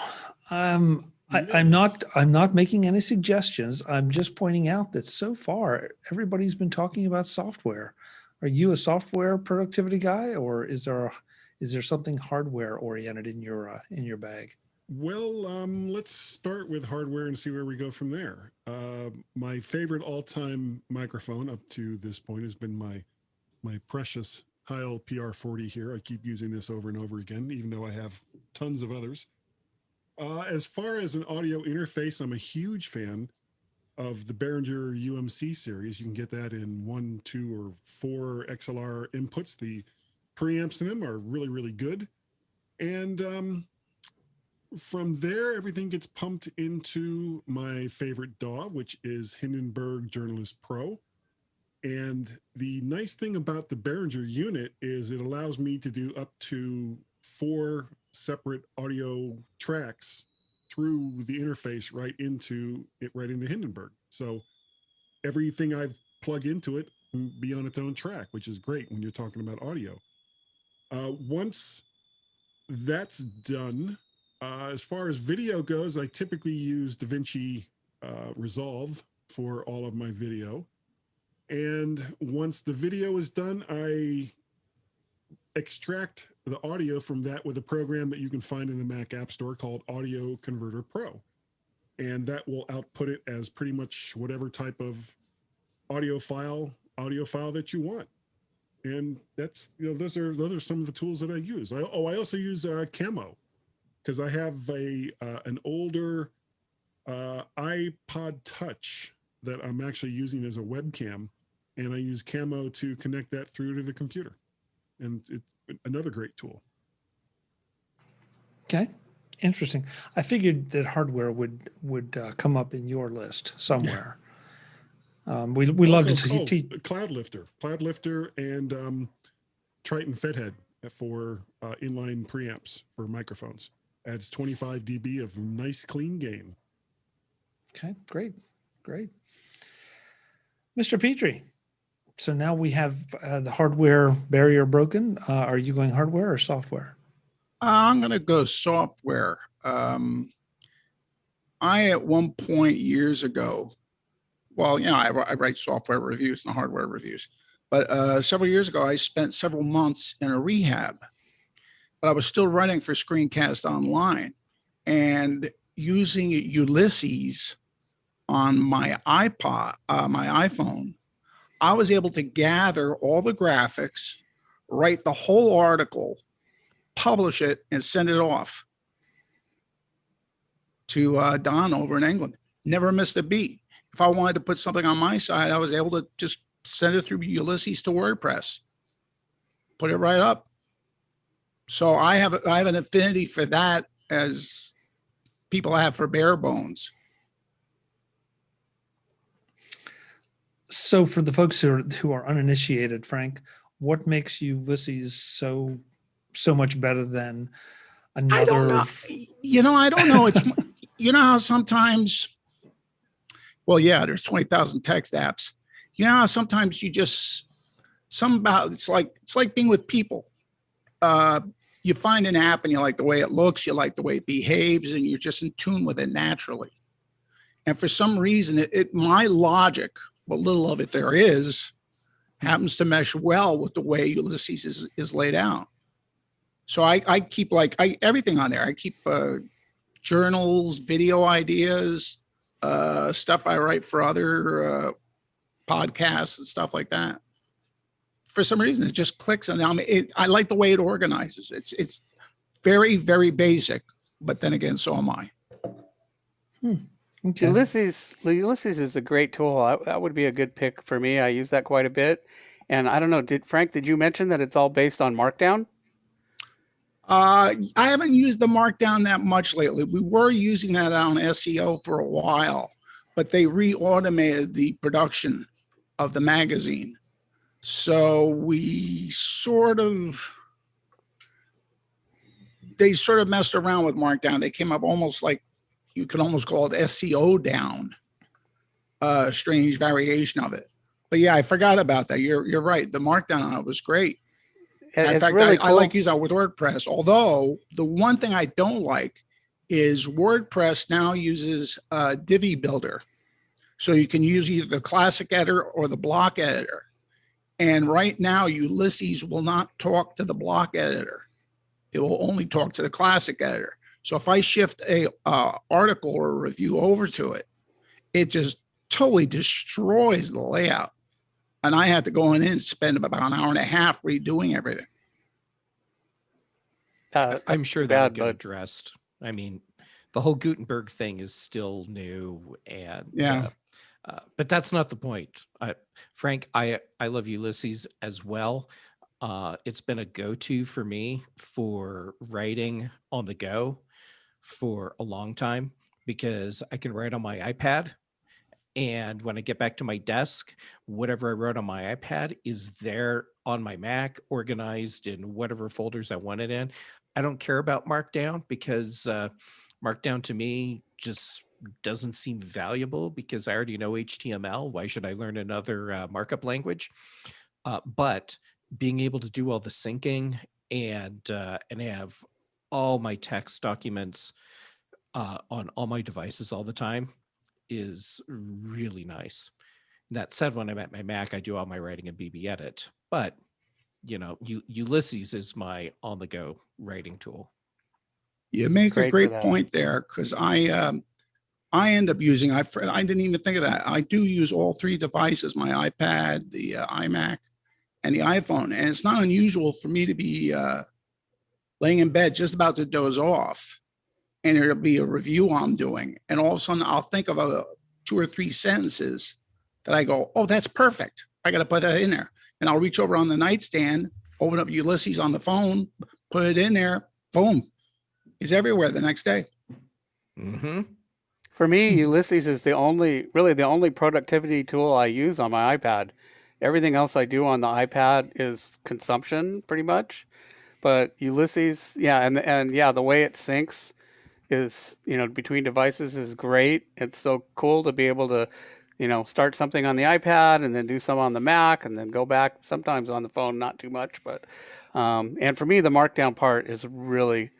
I'm not making any suggestions. I'm just pointing out that so far everybody's been talking about software. Are you a software productivity guy, or is there something hardware oriented in your bag? Well, let's start with hardware and see where we go from there. My favorite all-time microphone up to this point has been my precious Heil PR40 here. I keep using this over and over again, even though I have tons of others. As far as an audio interface, I'm a huge fan of the Behringer UMC series. You can get that in 1, 2, or 4 XLR inputs. The preamps in them are really, really good. And from there, everything gets pumped into my favorite DAW, which is Hindenburg Journalist Pro. And the nice thing about the Behringer unit is it allows me to do up to 4 separate audio tracks through the interface right into Hindenburg. So everything I've plugged into it can be on its own track, which is great when you're talking about audio. Once that's done, as far as video goes, I typically use DaVinci Resolve for all of my video. And once the video is done, I extract the audio from that with a program that you can find in the Mac App Store called Audio Converter Pro. And that will output it as pretty much whatever type of audio file that you want. And that's, those are some of the tools that I use. I also use Camo, because I have an older iPod Touch that I'm actually using as a webcam, and I use Camo to connect that through to the computer. And it's another great tool. Okay, interesting. I figured that hardware would come up in your list somewhere. We love to teach Cloud Lifter, and Triton FedHead for inline preamps for microphones. Adds 25 dB of nice clean gain. Okay, great. Mr. Petrie. So now we have the hardware barrier broken. Are you going hardware or software? I'm going to go software. I, at one point years ago, I write software reviews and hardware reviews, but several years ago, I spent several months in a rehab, but I was still writing for Screencast Online and using Ulysses on my iPhone. I was able to gather all the graphics, write the whole article, publish it, and send it off to Don over in England. Never missed a beat. If I wanted to put something on my side, I was able to just send it through Ulysses to WordPress, put it right up. So I have an affinity for that, as people have for bare bones. So for the folks who are uninitiated, Frank, what makes Ulysses so so much better than I don't know. another? I don't know. It's how sometimes, well, yeah, there's 20,000 text apps. How sometimes you just it's like being with people. You find an app and you like the way it looks, you like the way it behaves, and you're just in tune with it naturally. And for some reason, my logic, what little of it there is, happens to mesh well with the way Ulysses is laid out. So I keep everything on there. I keep journals, video ideas, stuff I write for other podcasts and stuff like that. For some reason, it just clicks. And I like the way it organizes. It's very, very basic, but then again, so am I. Okay. Ulysses is a great tool. That would be a good pick for me. I use that quite a bit. And I don't know, did you mention that it's all based on Markdown? I haven't used the Markdown that much lately. We were using that on SEO for a while, but they re-automated the production of the magazine. So they sort of messed around with Markdown. They came up almost like, you could almost call it SEO down, strange variation of it. But yeah, I forgot about that. You're right. The Markdown on it was great. In fact, really cool. I like using it with WordPress. Although the one thing I don't like is WordPress now uses Divi Builder. So you can use either the classic editor or the block editor. And right now, Ulysses will not talk to the block editor. It will only talk to the classic editor. So if I shift a article or a review over to it, it just totally destroys the layout. And I had to go in and spend about an hour and a half redoing everything. I'm sure that'll get addressed. I mean, the whole Gutenberg thing is still new, and but that's not the point. Frank, I love Ulysses as well. It's been a go-to for me for writing on the go for a long time, because I can write on my iPad. And when I get back to my desk, whatever I wrote on my iPad is there on my Mac, organized in whatever folders I want it in. I don't care about Markdown, because Markdown to me just doesn't seem valuable, because I already know HTML. Why should I learn another markup language? But being able to do all the syncing and have all my text documents on all my devices all the time is really nice. That said, when I'm at my Mac, I do all my writing in BB Edit. But Ulysses is my on-the-go writing tool. You make a great point there, because I end up using, I didn't even think of that. I do use all three devices, my iPad, the iMac, and the iPhone. And it's not unusual for me to be laying in bed just about to doze off, and it'll be a review I'm doing. And all of a sudden I'll think of 2 or 3 sentences that I go, oh, that's perfect. I got to put that in there. And I'll reach over on the nightstand, open up Ulysses on the phone, put it in there, boom. It's everywhere the next day. Mm-hmm. For me, Ulysses is the only productivity tool I use on my iPad. Everything else I do on the iPad is consumption, pretty much. But Ulysses, the way it syncs is, between devices is great. It's so cool to be able to, start something on the iPad and then do some on the Mac and then go back sometimes on the phone, not too much. But, and for me, the Markdown part is really,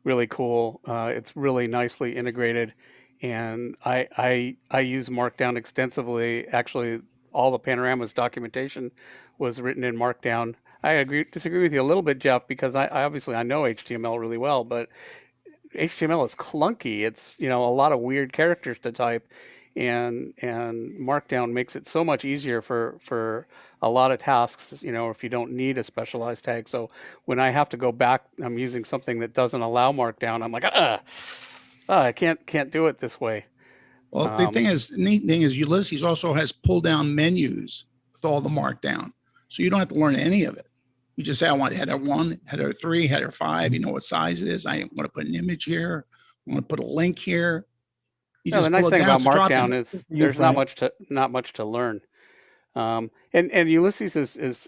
really cool. It's really nicely integrated. And I use Markdown extensively. Actually, all the Panorama's documentation was written in Markdown. I disagree with you a little bit, Jeff, because I obviously know HTML really well, but HTML is clunky. It's a lot of weird characters to type, and Markdown makes it so much easier for a lot of tasks. If you don't need a specialized tag. So when I have to go back, I'm using something that doesn't allow Markdown. I'm like, I can't do it this way. Well, the neat thing is Ulysses also has pull down menus with all the Markdown, so you don't have to learn any of it. You just say, I want header 1, header 3, header 5. You know what size it is. I want to put an image here. I want to put a link here. The nice thing about Markdown is there's not much to learn. And Ulysses is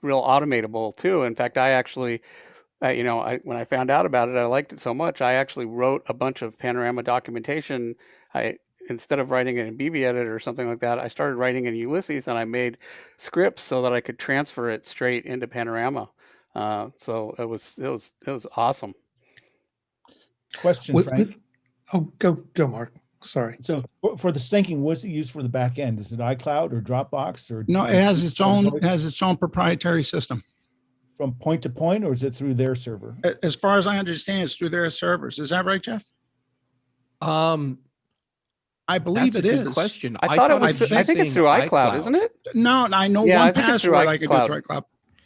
real automatable too. In fact, I actually when I found out about it, I liked it so much. I actually wrote a bunch of Panorama documentation. Instead of writing it in BB Edit or something like that, I started writing in Ulysses, and I made scripts so that I could transfer it straight into Panorama. So it was awesome. Question, Frank. Go, Mark. Sorry. So for the syncing, what's it used for the back end? Is it iCloud or Dropbox or? No, it has its own proprietary system. From point to point, or is it through their server? As far as I understand, it's through their servers. Is that right, Jeff? I believe That's it a good is. question. I thought it was. I think it's through iCloud, isn't it? No, I know Yeah, I one think it's through password I could do iCloud. through iCloud.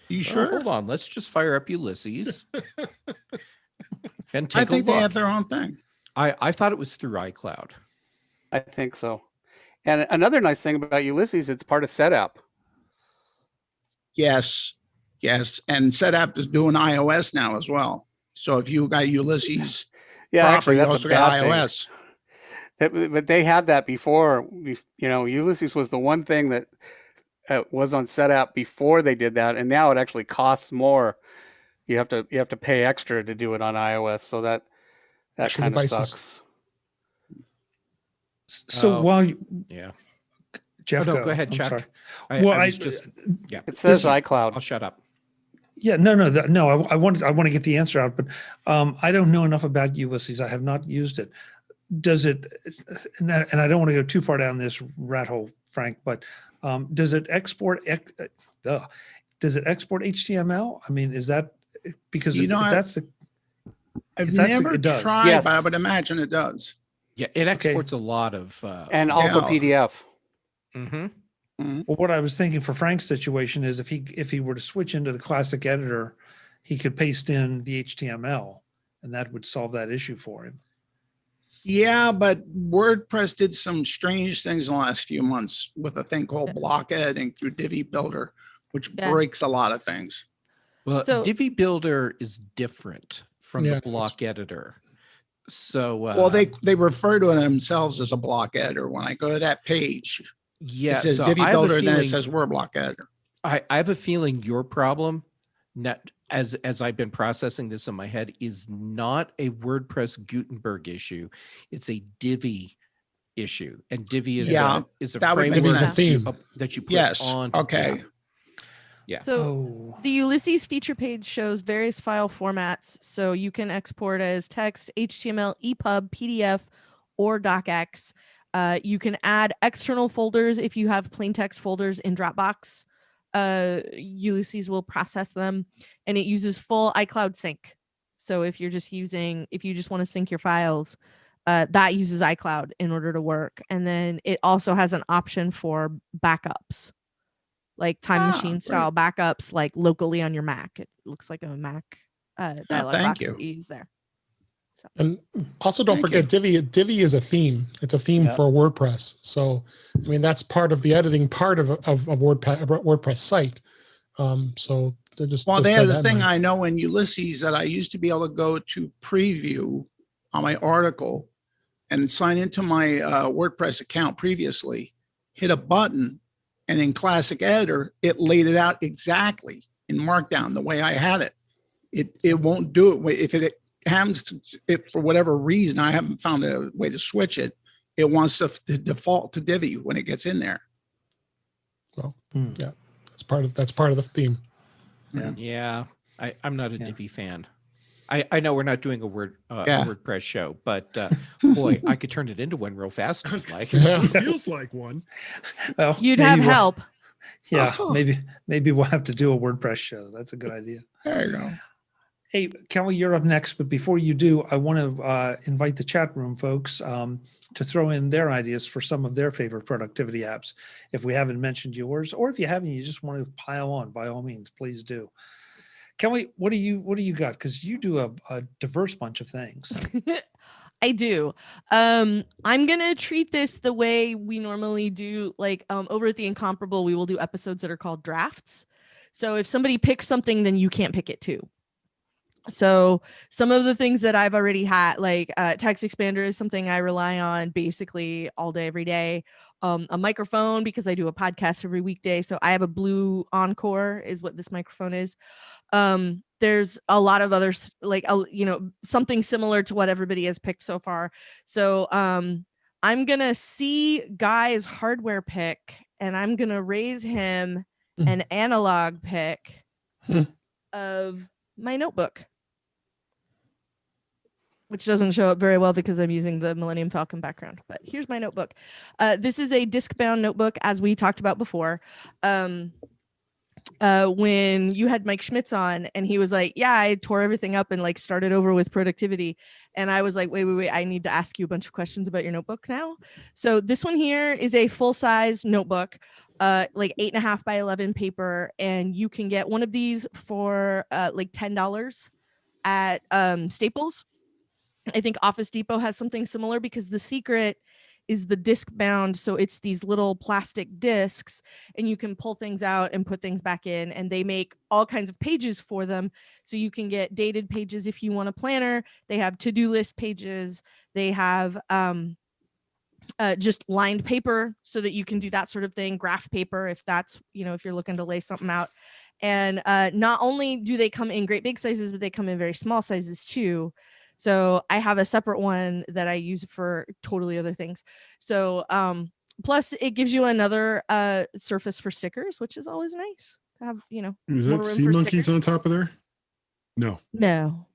You Well, sure? hold on. Let's just fire up Ulysses and take I a think look. they have their own thing. I thought it was through iCloud. I think so. And another nice thing about Ulysses, it's part of SetApp. Yes. And SetApp is doing iOS now as well. So if you got Ulysses Yeah, proper, actually, you that's also a got bad thing. iOS. But they had that before. Ulysses was the one thing that was on SetApp before they did that, and now it actually costs more. You have to pay extra to do it on iOS, so that Extra kind of devices. sucks. So Oh, while you, Yeah. Jeff, Oh, no, go ahead, I'm Chuck. sorry. I Well, was just yeah. It says This- iCloud. I'll shut up. Yeah, no. I want to get the answer out, but I don't know enough about Ulysses. I have not used it. Does it? And I don't want to go too far down this rat hole, Frank. But does it export? Does it export HTML? I mean, is that because if that's the I've if that's never it does. tried, Yes. but I would imagine it does. Yeah, it exports a lot of And also Yeah. PDF. Mhm. Well, what I was thinking for Frank's situation is if he were to switch into the classic editor, he could paste in the HTML, and that would solve that issue for him. Yeah, but WordPress did some strange things in the last few months with a thing called block editing through Divi Builder, which Yeah. breaks a lot of things. Well, So- Divi Builder is different from Yeah, the it's- block editor. So Well, they refer to themselves as a block editor. When I go to that page, yeah, it says so Divi I have a Builder, then it feeling- says Word block editor. I have a feeling your problem, not as I've been processing this in my head, is not a WordPress Gutenberg issue. It's a Divi issue, and Divi is Yeah, a that would make framework sense. Theme. that you put Yes. on. Okay. Yeah. So Oh, the Ulysses feature page shows various file formats. So you can export as text, HTML, EPUB, PDF, or DocX. You can add external folders if you have plain text folders in Dropbox. Ulysses will process them, and it uses full iCloud sync. So if you just want to sync your files, that uses iCloud in order to work. And then it also has an option for backups, like time machine style backups, like locally on your Mac. It looks like a Mac dialog thank box you. that you use there. And also don't Thank forget Divi is a theme. It's a theme Yeah. for WordPress. So, I mean, that's part of the editing part of WordPress site. So they're just. Well, just they bear had that a in thing mind. I know in Ulysses that I used to be able to go to preview on my article and sign into my WordPress account previously, hit a button, and in Classic Editor, it laid it out exactly in Markdown the way I had it. It won't do it if it happens if for whatever reason I haven't found a way to switch it. It wants to default to Divi when it gets in there. Yeah, that's part of the theme. Yeah, I'm not a Yeah. Divi fan. I know we're not doing a Yeah. WordPress show, but boy, I could turn it into one real fast. I was if gonna Like. say, it feels like one. well, You'd maybe have we'll- help. Yeah, Oh. maybe we'll have to do a WordPress show. That's a good idea. There you go. Hey, Kelly, you're up next. But before you do, I want to invite the chat room folks to throw in their ideas for some of their favorite productivity apps. If we haven't mentioned yours, or if you haven't, you just want to pile on, by all means, please do. Kelly, what do you got? Because you do a diverse bunch of things. I do. I'm gonna treat this the way we normally do. Like over at the Incomparable, we will do episodes that are called drafts. So if somebody picks something, then you can't pick it too. So some of the things that I've already had, like text expander is something I rely on basically all day, every day. A microphone, because I do a podcast every weekday. So I have a Blue Encore is what this microphone is. there's a lot of others, like, something similar to what everybody has picked so far. So I'm going to see Guy's hardware pick, and I'm going to raise him an analog pick of my notebook, which doesn't show up very well because I'm using the Millennium Falcon background. But here's my notebook. This is a disc-bound notebook, as we talked about before. When you had Mike Schmitz on, and he was like, yeah, I tore everything up and like started over with productivity. And I was like, wait, I need to ask you a bunch of questions about your notebook now. So this one here is a full-size notebook, like 8.5 by 11 paper. And you can get one of these for like $10 at Staples. I think Office Depot has something similar, because the secret is the disc bound. So it's these little plastic discs, and you can pull things out and put things back in, and they make all kinds of pages for them. So you can get dated pages if you want a planner. They have to-do list pages. They have just lined paper so that you can do that sort of thing. Graph paper, if that's, if you're looking to lay something out. And not only do they come in great big sizes, but they come in very small sizes too. So I have a separate one that I use for totally other things. So plus it gives you another surface for stickers, which is always nice to have, Is more that room sea for monkeys stickers. on top of there? No. No.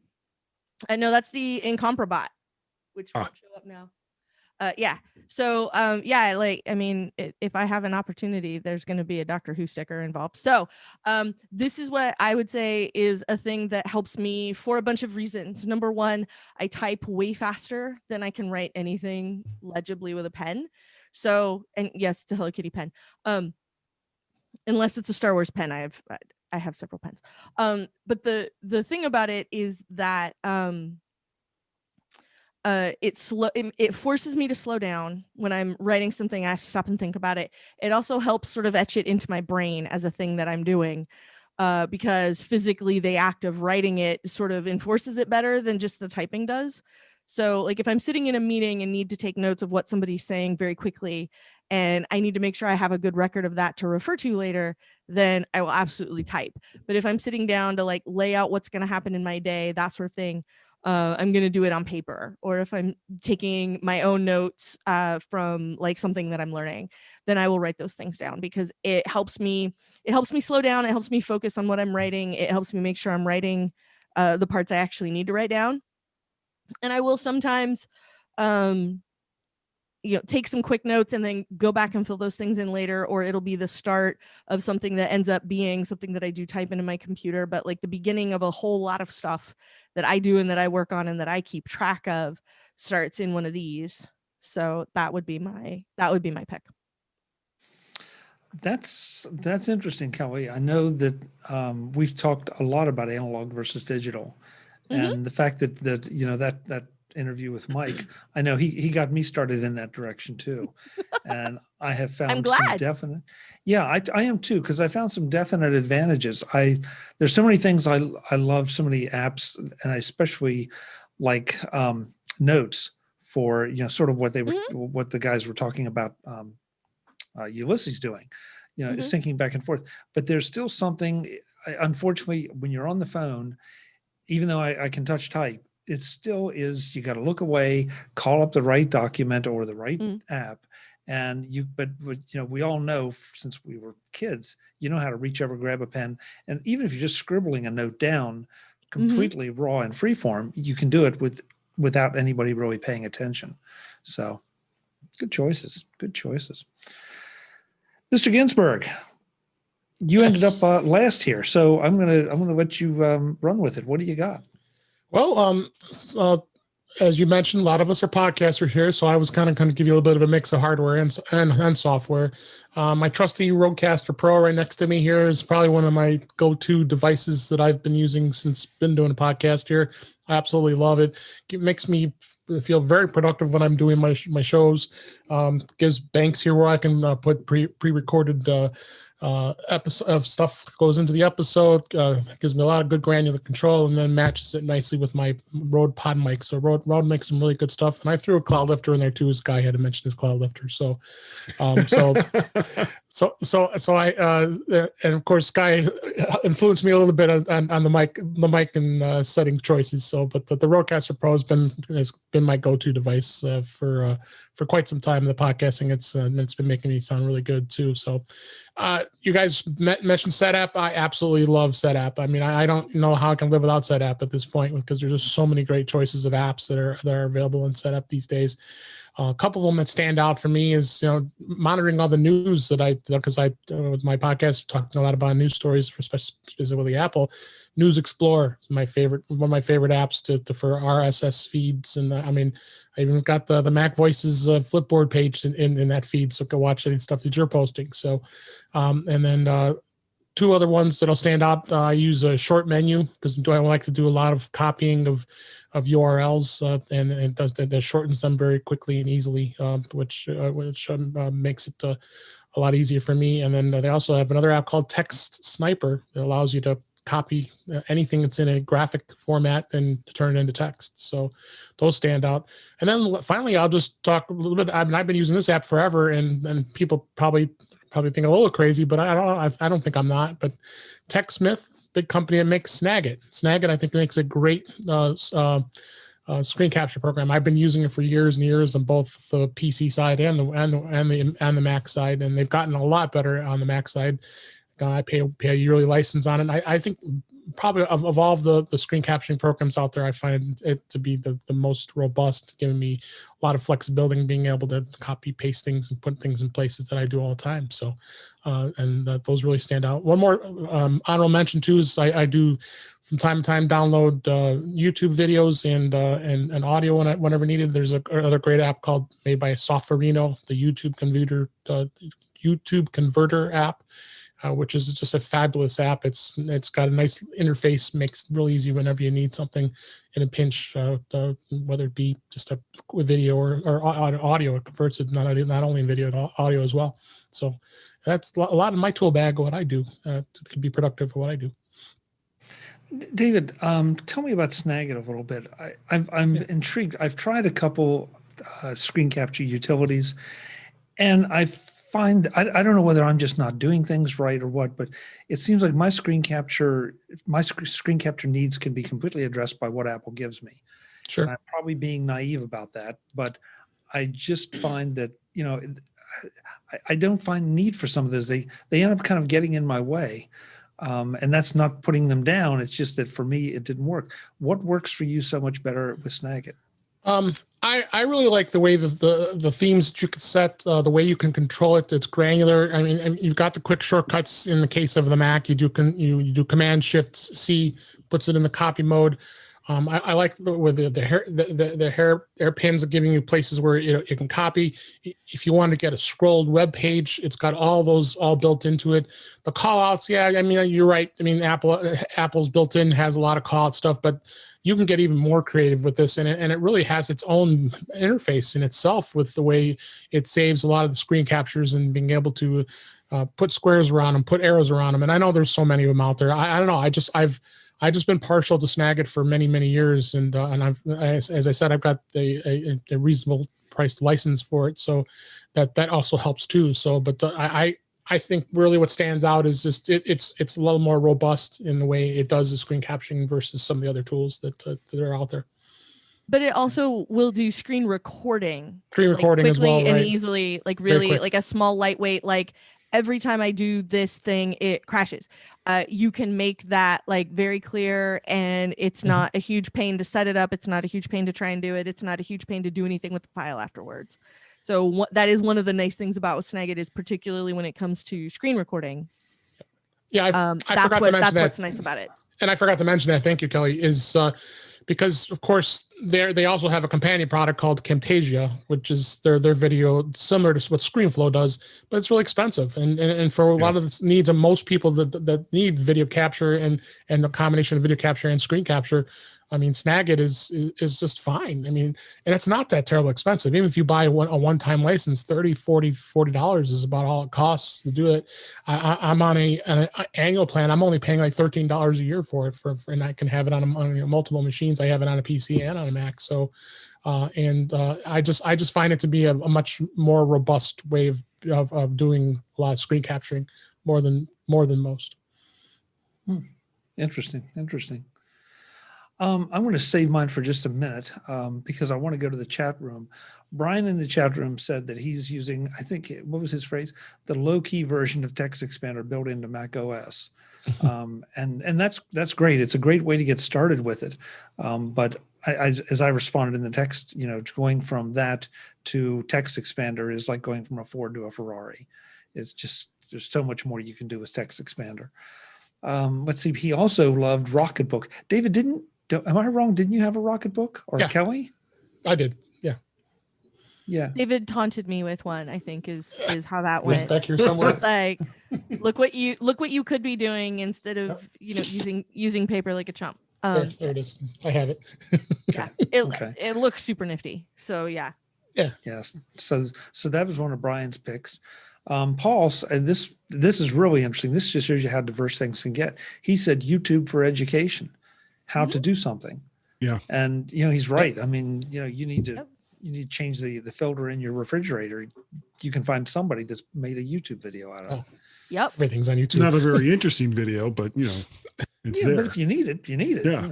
I know that's the Incomprobot, which won't show up now. Yeah. So, if I have an opportunity, there's going to be a Doctor Who sticker involved. So, this is what I would say is a thing that helps me for a bunch of reasons. Number one, I type way faster than I can write anything legibly with a pen. So, and yes, it's a Hello Kitty pen. Unless it's a Star Wars pen, I have several pens. But the thing about it is that, it forces me to slow down when I'm writing something. I have to stop and think about it. It also helps sort of etch it into my brain as a thing that I'm doing, because physically the act of writing it sort of enforces it better than just the typing does. So like if I'm sitting in a meeting and need to take notes of what somebody's saying very quickly, and I need to make sure I have a good record of that to refer to later, then I will absolutely type. But if I'm sitting down to like lay out what's going to happen in my day, that sort of thing, I'm going to do it on paper. Or if I'm taking my own notes from like something that I'm learning, then I will write those things down, because it helps me slow down. It helps me focus on what I'm writing. It helps me make sure I'm writing the parts I actually need to write down. And I will sometimes take some quick notes and then go back and fill those things in later, or it'll be the start of something that ends up being something that I do type into my computer. But like the beginning of a whole lot of stuff that I do and that I work on and that I keep track of starts in one of these. So that would be my pick. That's interesting, Kelly. I know that we've talked a lot about analog versus digital, and the fact that interview with Mike, I know he got me started in that direction too, and I have found some definite. Yeah, I am too, because I found some definite advantages. There's so many things I love, so many apps, and I especially like notes for sort of what they were what the guys were talking about. Ulysses doing, syncing back and forth. But there's still something, unfortunately, when you're on the phone, even though I can touch type, it still is, you got to look away, call up the right document or the right app. And but we all know, since we were kids, how to reach over, grab a pen. And even if you're just scribbling a note down completely raw and free form, you can do it without anybody really paying attention. So good choices. Mr. Ginsberg, you ended up last here, so I'm gonna let you run with it. What do you got? Well, as you mentioned, a lot of us are podcasters here, so I was kind of going to give you a little bit of a mix of hardware and software. My trusty Rodecaster Pro right next to me here is probably one of my go-to devices that I've been using since been doing a podcast here. I absolutely love it. It makes me feel very productive when I'm doing my shows. Gives banks here where I can put pre-recorded episode of stuff that goes into the episode. Gives me a lot of good granular control, and then matches it nicely with my Rode pod mic. So Rode makes some really good stuff, and I threw a cloud lifter in there too. As Guy had to mention his cloud lifter. So So I and of course Sky influenced me a little bit on the mic and setting choices. So, but the Rodecaster Pro has been my go-to device for quite some time in the podcasting. It's been making me sound really good too. So, you guys mentioned SetApp. I absolutely love SetApp. I mean, I don't know how I can live without SetApp at this point because there's just so many great choices of apps that are available in SetApp these days. A couple of them that stand out for me is, monitoring all the news because I with my podcast, talking a lot about news stories for specifically Apple. News Explorer is one of my favorite apps for RSS feeds. And I even got the MacVoices Flipboard page in that feed. So go watch any stuff that you're posting. So, and then, two other ones that'll stand out. I use a short menu because I like to do a lot of copying of URLs, and it does that shortens them very quickly and easily, which makes it a lot easier for me. And then they also have another app called Text Sniper that allows you to copy anything that's in a graphic format and turn it into text. So those stand out. And then finally, I'll just talk a little bit. I've been using this app forever, and people probably think I'm a little crazy, but I don't think I'm not. But TechSmith, big company that makes Snagit. Snagit, I think, makes a great screen capture program. I've been using it for years and years on both the PC side and the Mac side, and they've gotten a lot better on the Mac side. I pay a yearly license on it. I think probably of all the screen capturing programs out there, I find it to be the most robust, giving me a lot of flexibility and being able to copy, paste things and put things in places that I do all the time. So, those really stand out. One more honorable mention too is I do from time to time download YouTube videos and audio whenever needed. There's another great app made by Softwarino, the YouTube Converter app. Which is just a fabulous app. It's got a nice interface, makes it real easy whenever you need something in a pinch, whether it be just a video or audio. It converts it not only in video, but audio as well. So that's a lot of my tool bag of what I do to be productive for what I do. David, tell me about Snagit a little bit. I'm intrigued. I've tried a couple screen capture utilities, and I don't know whether I'm just not doing things right or what, but it seems like my screen capture needs can be completely addressed by what Apple gives me. Sure. And I'm probably being naive about that, but I just find that, I don't find need for some of those. They end up kind of getting in my way. And that's not putting them down. It's just that for me, it didn't work. What works for you so much better with Snagit? I really like the way the themes that you can set, the way you can control it. It's granular. I mean, you've got the quick shortcuts in the case of the Mac. You do Command Shift C, puts it in the copy mode. I like with the hairpins are giving you places where it can copy. If you want to get a scrolled web page, it's got all those all built into it. The call outs, yeah, I mean, you're right. I mean, Apple's built in has a lot of call out stuff, but you can get even more creative with this, and it really has its own interface in itself with the way it saves a lot of the screen captures and being able to put squares around them, put arrows around them. And I know there's so many of them out there. I don't know. I've just been partial to Snagit for many, many years, and as I said, I've got a reasonable priced license for it, so that also helps too. So, but I think really what stands out is just it's a little more robust in the way it does the screen capturing versus some of the other tools that are out there. But it also will do screen recording. Screen recording as well, and right? easily, like really like a small lightweight, like every time I do this thing, it crashes. You can make that like very clear, and it's not a huge pain to set it up. It's not a huge pain to try and do it. It's not a huge pain to do anything with the file afterwards. So that is one of the nice things about Snagit, is particularly when it comes to screen recording. Yeah, I forgot to mention that's that. what's nice about it. And I forgot to mention that. Thank you, Kelly. Is because of course they also have a companion product called Camtasia, which is their video similar to what ScreenFlow does, but it's really expensive. And for a lot of the needs of most people that need video capture and the combination of video capture and screen capture, I mean, Snagit is just fine. I mean, and it's not that terribly expensive. Even if you buy a one-time license, $40 is about all it costs to do it. I'm on an annual plan. I'm only paying like $13 a year for it, and I can have it on multiple machines. I have it on a PC and on a Mac. So, I just find it to be a much more robust way of of doing a lot of screen capturing more than most. Interesting. I'm going to save mine for just a minute because I want to go to the chat room. Brian in the chat room said that he's using, I think, what was his phrase? The low-key version of Text Expander built into Mac OS. And that's great. It's a great way to get started with it. But as I responded in the text, going from that to Text Expander is like going from a Ford to a Ferrari. It's just, there's so much more you can do with Text Expander. Let's see. He also loved Rocketbook. David, am I wrong? Didn't you have a Rocketbook, or Yeah. Kelly? I did. Yeah. Yeah. David taunted me with one, I think is how that It's went. back here somewhere. Like, look what you could be doing instead of using paper like a chump. There it is. I have it. Yeah, it looks super nifty. So yeah. Yes. So that was one of Brian's picks. Paul, and this is really interesting. This just shows you how diverse things can get. He said YouTube for education, how to do something. Yeah. And he's right. I mean, you need to change the filter in your refrigerator. You can find somebody that's made a YouTube video out of it. Yep. Everything's on YouTube. Not a very interesting video, but it's there. But if you need it, you need it. Yeah.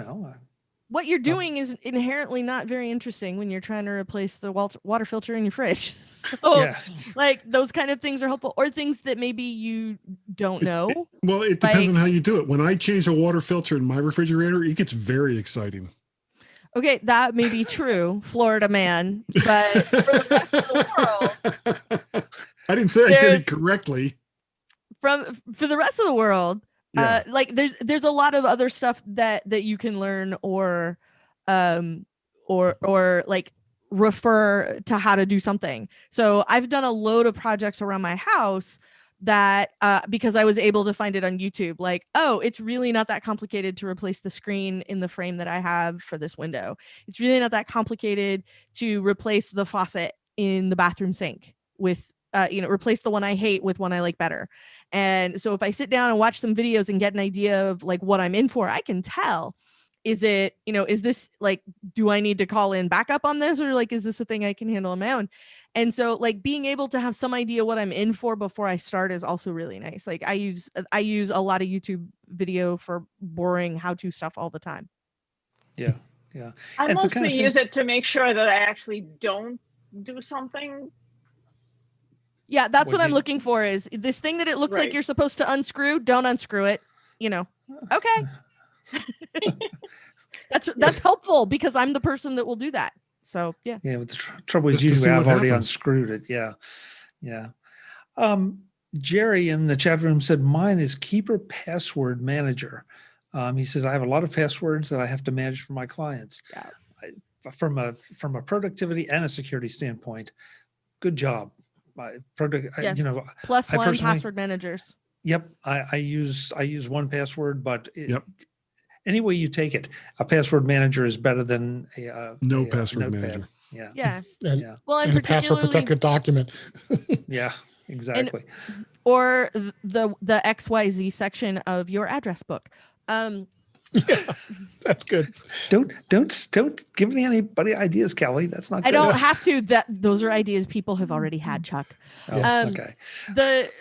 What you're doing is inherently not very interesting when you're trying to replace the water filter in your fridge. So, like, those kind of things are helpful, or things that maybe you don't know. It depends on how you do it. When I change a water filter in my refrigerator, it gets very exciting. Okay, that may be true, Florida man, but for the rest of the world, I didn't say I did it correctly. For the rest of the world, like there's a lot of other stuff that you can learn or like refer to how to do something. So I've done a load of projects around my house that because I was able to find it on YouTube, like, oh, it's really not that complicated to replace the screen in the frame that I have for this window. It's really not that complicated to replace the faucet in the bathroom sink with replace the one I hate with one I like better. And so if I sit down and watch some videos and get an idea of like what I'm in for, I can tell, is it, is this like, do I need to call in backup on this, or like, is this a thing I can handle on my own? And so like being able to have some idea what I'm in for before I start is also really nice. Like I use a lot of YouTube video for boring how-to stuff all the time. Yeah. I mostly use it to make sure that I actually don't do something. Yeah, that's what I'm looking for, is this thing that it looks like you're supposed to unscrew, don't unscrew it, Okay. That's helpful because I'm the person that will do that. So yeah. Yeah, but the trouble is you have already unscrewed it. Yeah. Jerry in the chat room said mine is Keeper Password Manager. He says I have a lot of passwords that I have to manage for my clients. Yeah. From a productivity and a security standpoint, good job. Plus one password managers. Yep, I use 1Password, but any way you take it, a password manager is better than no password manager. Yeah. Well, and a password protected document. Yeah, exactly. Or the XYZ section of your address book. That's good. Don't give anybody ideas, Kelly. That's not good. I don't have to. Those are ideas people have already had, Chuck. Okay. The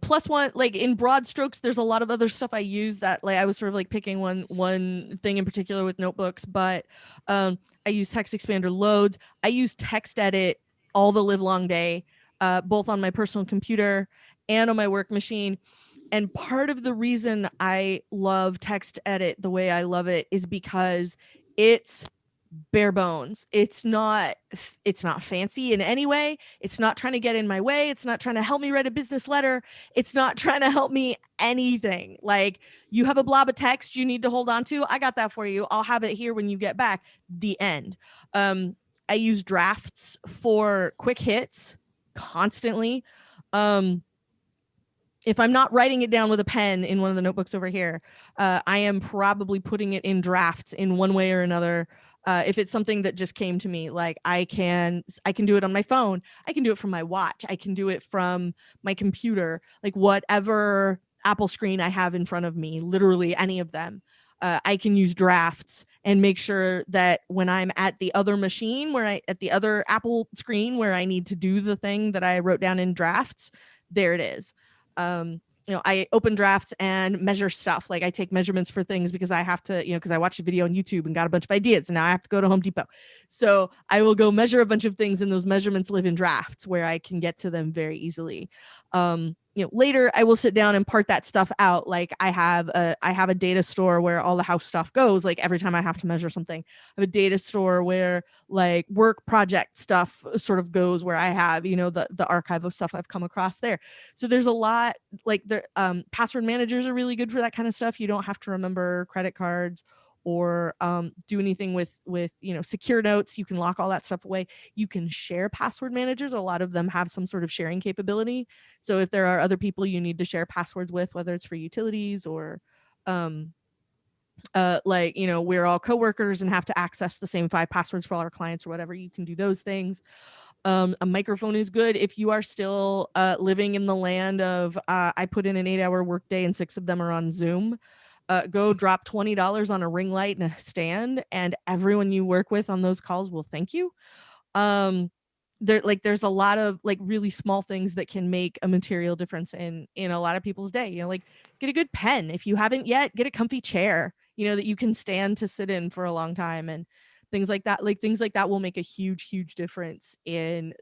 plus one, like in broad strokes, there's a lot of other stuff I use that like I was sort of like picking one thing in particular with notebooks, but I use Text Expander loads. I use Text Edit all the live long day, both on my personal computer and on my work machine. And part of the reason I love Text Edit the way I love it is because it's bare bones. It's not fancy in any way. It's not trying to get in my way. It's not trying to help me write a business letter. It's not trying to help me anything. Like, you have a blob of text you need to hold on to, I got that for you. I'll have it here when you get back. The end. I use drafts for quick hits constantly. If I'm not writing it down with a pen in one of the notebooks over here, I am probably putting it in drafts in one way or another. If it's something that just came to me, like I can do it on my phone. I can do it from my watch. I can do it from my computer, like whatever Apple screen I have in front of me, literally any of them. I can use drafts and make sure that when I'm at the other machine at the other Apple screen where I need to do the thing that I wrote down in drafts, there it is. I open drafts and measure stuff. Like I take measurements for things because I have to, because I watched a video on YouTube and got a bunch of ideas, and now I have to go to Home Depot. So I will go measure a bunch of things, and those measurements live in drafts where I can get to them very easily. Later I will sit down and part that stuff out. Like I have a data store where all the house stuff goes. Like every time I have to measure something, I have a data store where like work project stuff sort of goes, where I have, the archive of stuff I've come across there. So there's a lot, like password managers are really good for that kind of stuff. You don't have to remember credit cards or do anything with secure notes. You can lock all that stuff away. You can share password managers. A lot of them have some sort of sharing capability. So if there are other people you need to share passwords with, whether it's for utilities or we're all coworkers and have to access the same 5 passwords for all our clients or whatever, you can do those things. A microphone is good if you are still living in the land of I put in an 8-hour workday and 6 of them are on Zoom. Go drop $20 on a ring light and a stand, and everyone you work with on those calls will thank you. There's a lot of like really small things that can make a material difference in a lot of people's day. Like get a good pen. If you haven't yet, get a comfy chair, that you can stand to sit in for a long time, and things like that. Like things like that will make a huge, huge difference in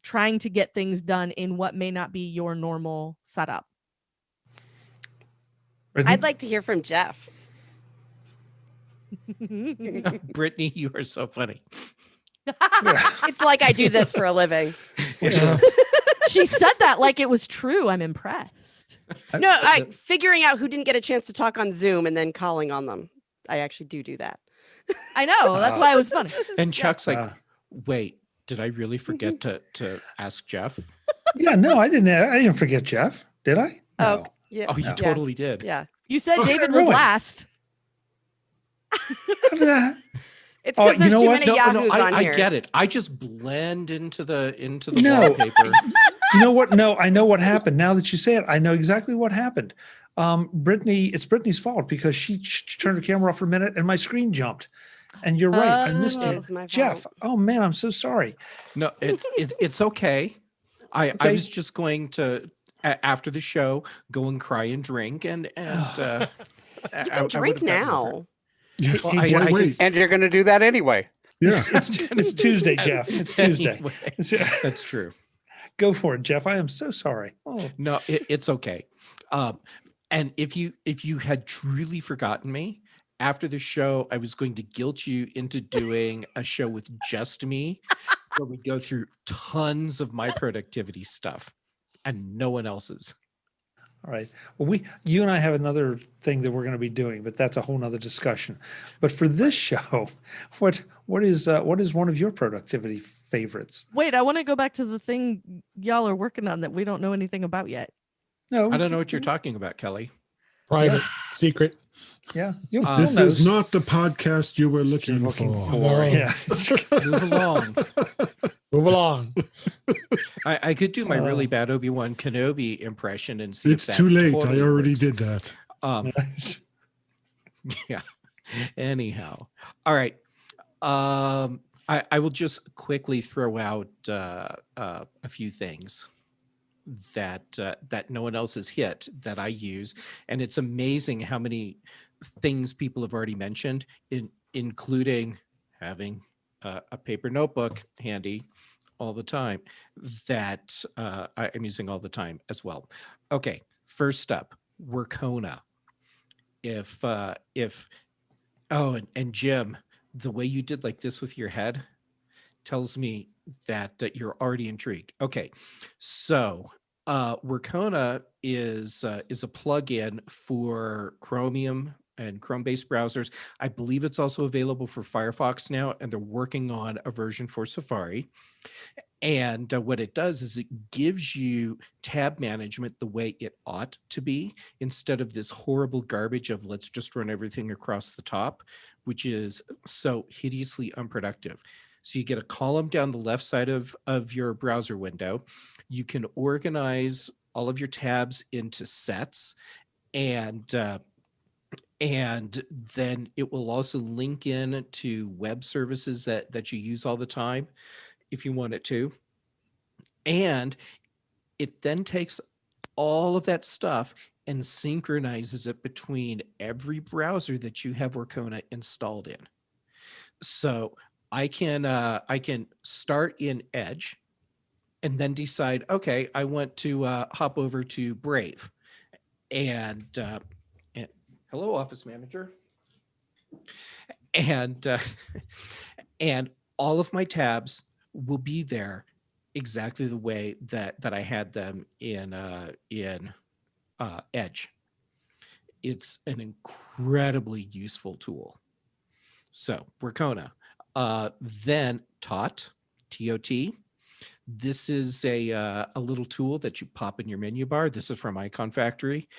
trying to get things done in what may not be your normal setup. Brittany? I'd like to hear from Jeff. Brittany, you are so funny. It's like I do this for a living. She said that like it was true. I'm impressed. No, figuring out who didn't get a chance to talk on Zoom and then calling on them. I actually do that. I know. That's why it was funny. And Chuck's like, wait, did I really forget to ask Jeff? Yeah, no, I didn't forget Jeff. Did I? No. Oh, yeah. Oh, you totally did. Yeah. You said David was really? last. It's because there's too many Yahoos on here. I get it. I just blend into the No. wallpaper. You know what? No, I know what happened. Now that you say it, I know exactly what happened. It's Brittany's fault because she turned her camera off for a minute and my screen jumped. And you're right. I missed That you. was my Jeff. fault. Oh man, I'm so sorry. No, it's okay. I was just going to after the show go and cry and drink and You can drink now. Hey, wait. And you're going to do that anyway. Yeah. It's Tuesday, Jeff. It's Tuesday. Anyway, that's true. Go for it, Jeff. I am so sorry. Oh. No, it's okay. And if you had truly forgotten me, after the show, I was going to guilt you into doing a show with just me, where we go through tons of my productivity stuff and no one else's. All right. Well, you and I have another thing that we're going to be doing, but that's a whole nother discussion. But for this show, what is one of your productivity favorites? Wait, I want to go back to the thing y'all are working on that we don't know anything about yet. No, I don't know what you're talking about, Kelly. Private, secret. Yeah. This is not the podcast you were looking for. Yeah. Move along. Move along. I could do my really bad Obi-Wan Kenobi impression and see It's if that too late. totally I already works. did that. Yeah. Anyhow. All right. I will just quickly throw out a few things that no one else has hit that I use, and it's amazing how many things people have already mentioned, including having a paper notebook handy all the time that I'm using all the time as well. Okay, first up, Workona. And Jim, the way you did like this with your head tells me that you're already intrigued. Okay, so Workona is a plugin for Chromium and Chrome-based browsers. I believe it's also available for Firefox now, and they're working on a version for Safari. And what it does is it gives you tab management the way it ought to be, instead of this horrible garbage of let's just run everything across the top, which is so hideously unproductive. So you get a column down the left side of your browser window. You can organize all of your tabs into sets, and And then it will also link in to web services that you use all the time if you want it to. And it then takes all of that stuff and synchronizes it between every browser that you have Workona installed in. So I can start in Edge and then decide, okay, I want to hop over to Brave. And hello, Office Manager. And and all of my tabs will be there exactly the way that I had them in Edge. It's an incredibly useful tool. So Workona. Then TOT, T-O-T. This is a little tool that you pop in your menu bar. This is from Icon Factory,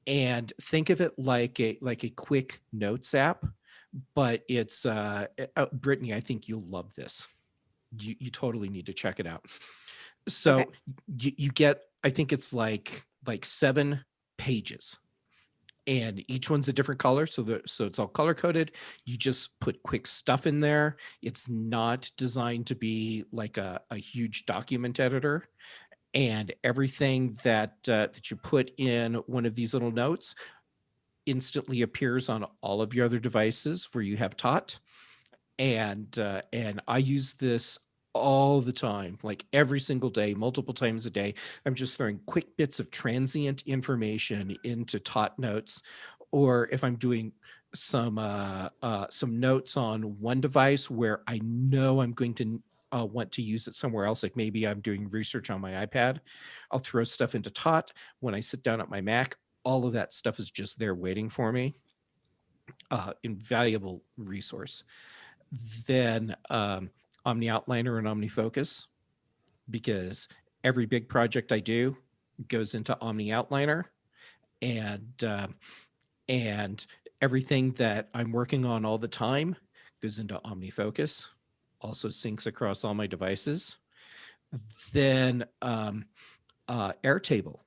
and think of it like a quick notes app. But it's Brittany, I think you'll love this. You totally need to check it out. So Okay. you get, I think it's like 7 pages, and each one's a different color. So it's all color coded. You just put quick stuff in there. It's not designed to be like a huge document editor. And everything that you put in one of these little notes instantly appears on all of your other devices where you have TOT. And I use this all the time, like every single day, multiple times a day. I'm just throwing quick bits of transient information into TOT notes, or if I'm doing some notes on one device where I know I'm going to want to use it somewhere else, like maybe I'm doing research on my iPad, I'll throw stuff into TOT. When I sit down at my Mac, all of that stuff is just there waiting for me. Invaluable resource. Then Omni Outliner and OmniFocus, because every big project I do goes into Omni Outliner, and everything that I'm working on all the time goes into OmniFocus. Also syncs across all my devices. Then Airtable,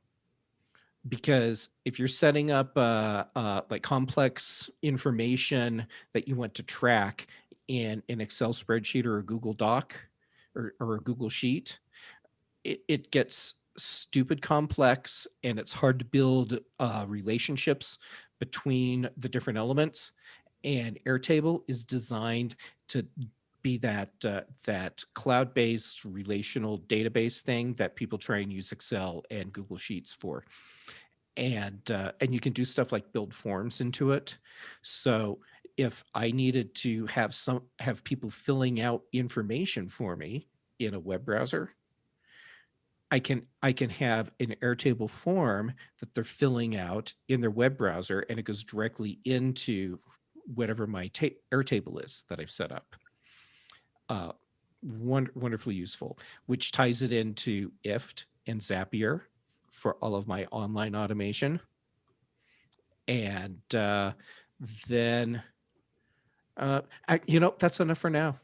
because if you're setting up like complex information that you want to track in an Excel spreadsheet or a Google Doc or a Google Sheet, it gets stupid complex, and it's hard to build relationships between the different elements. And Airtable is designed to be that cloud-based relational database thing that people try and use Excel and Google Sheets for. And you can do stuff like build forms into it. So if I needed to have people filling out information for me in a web browser, I can have an Airtable form that they're filling out in their web browser, and it goes directly into whatever my Airtable is that I've set up. Wonderfully useful, which ties it into IFT and Zapier for all of my online automation. And then, that's enough for now.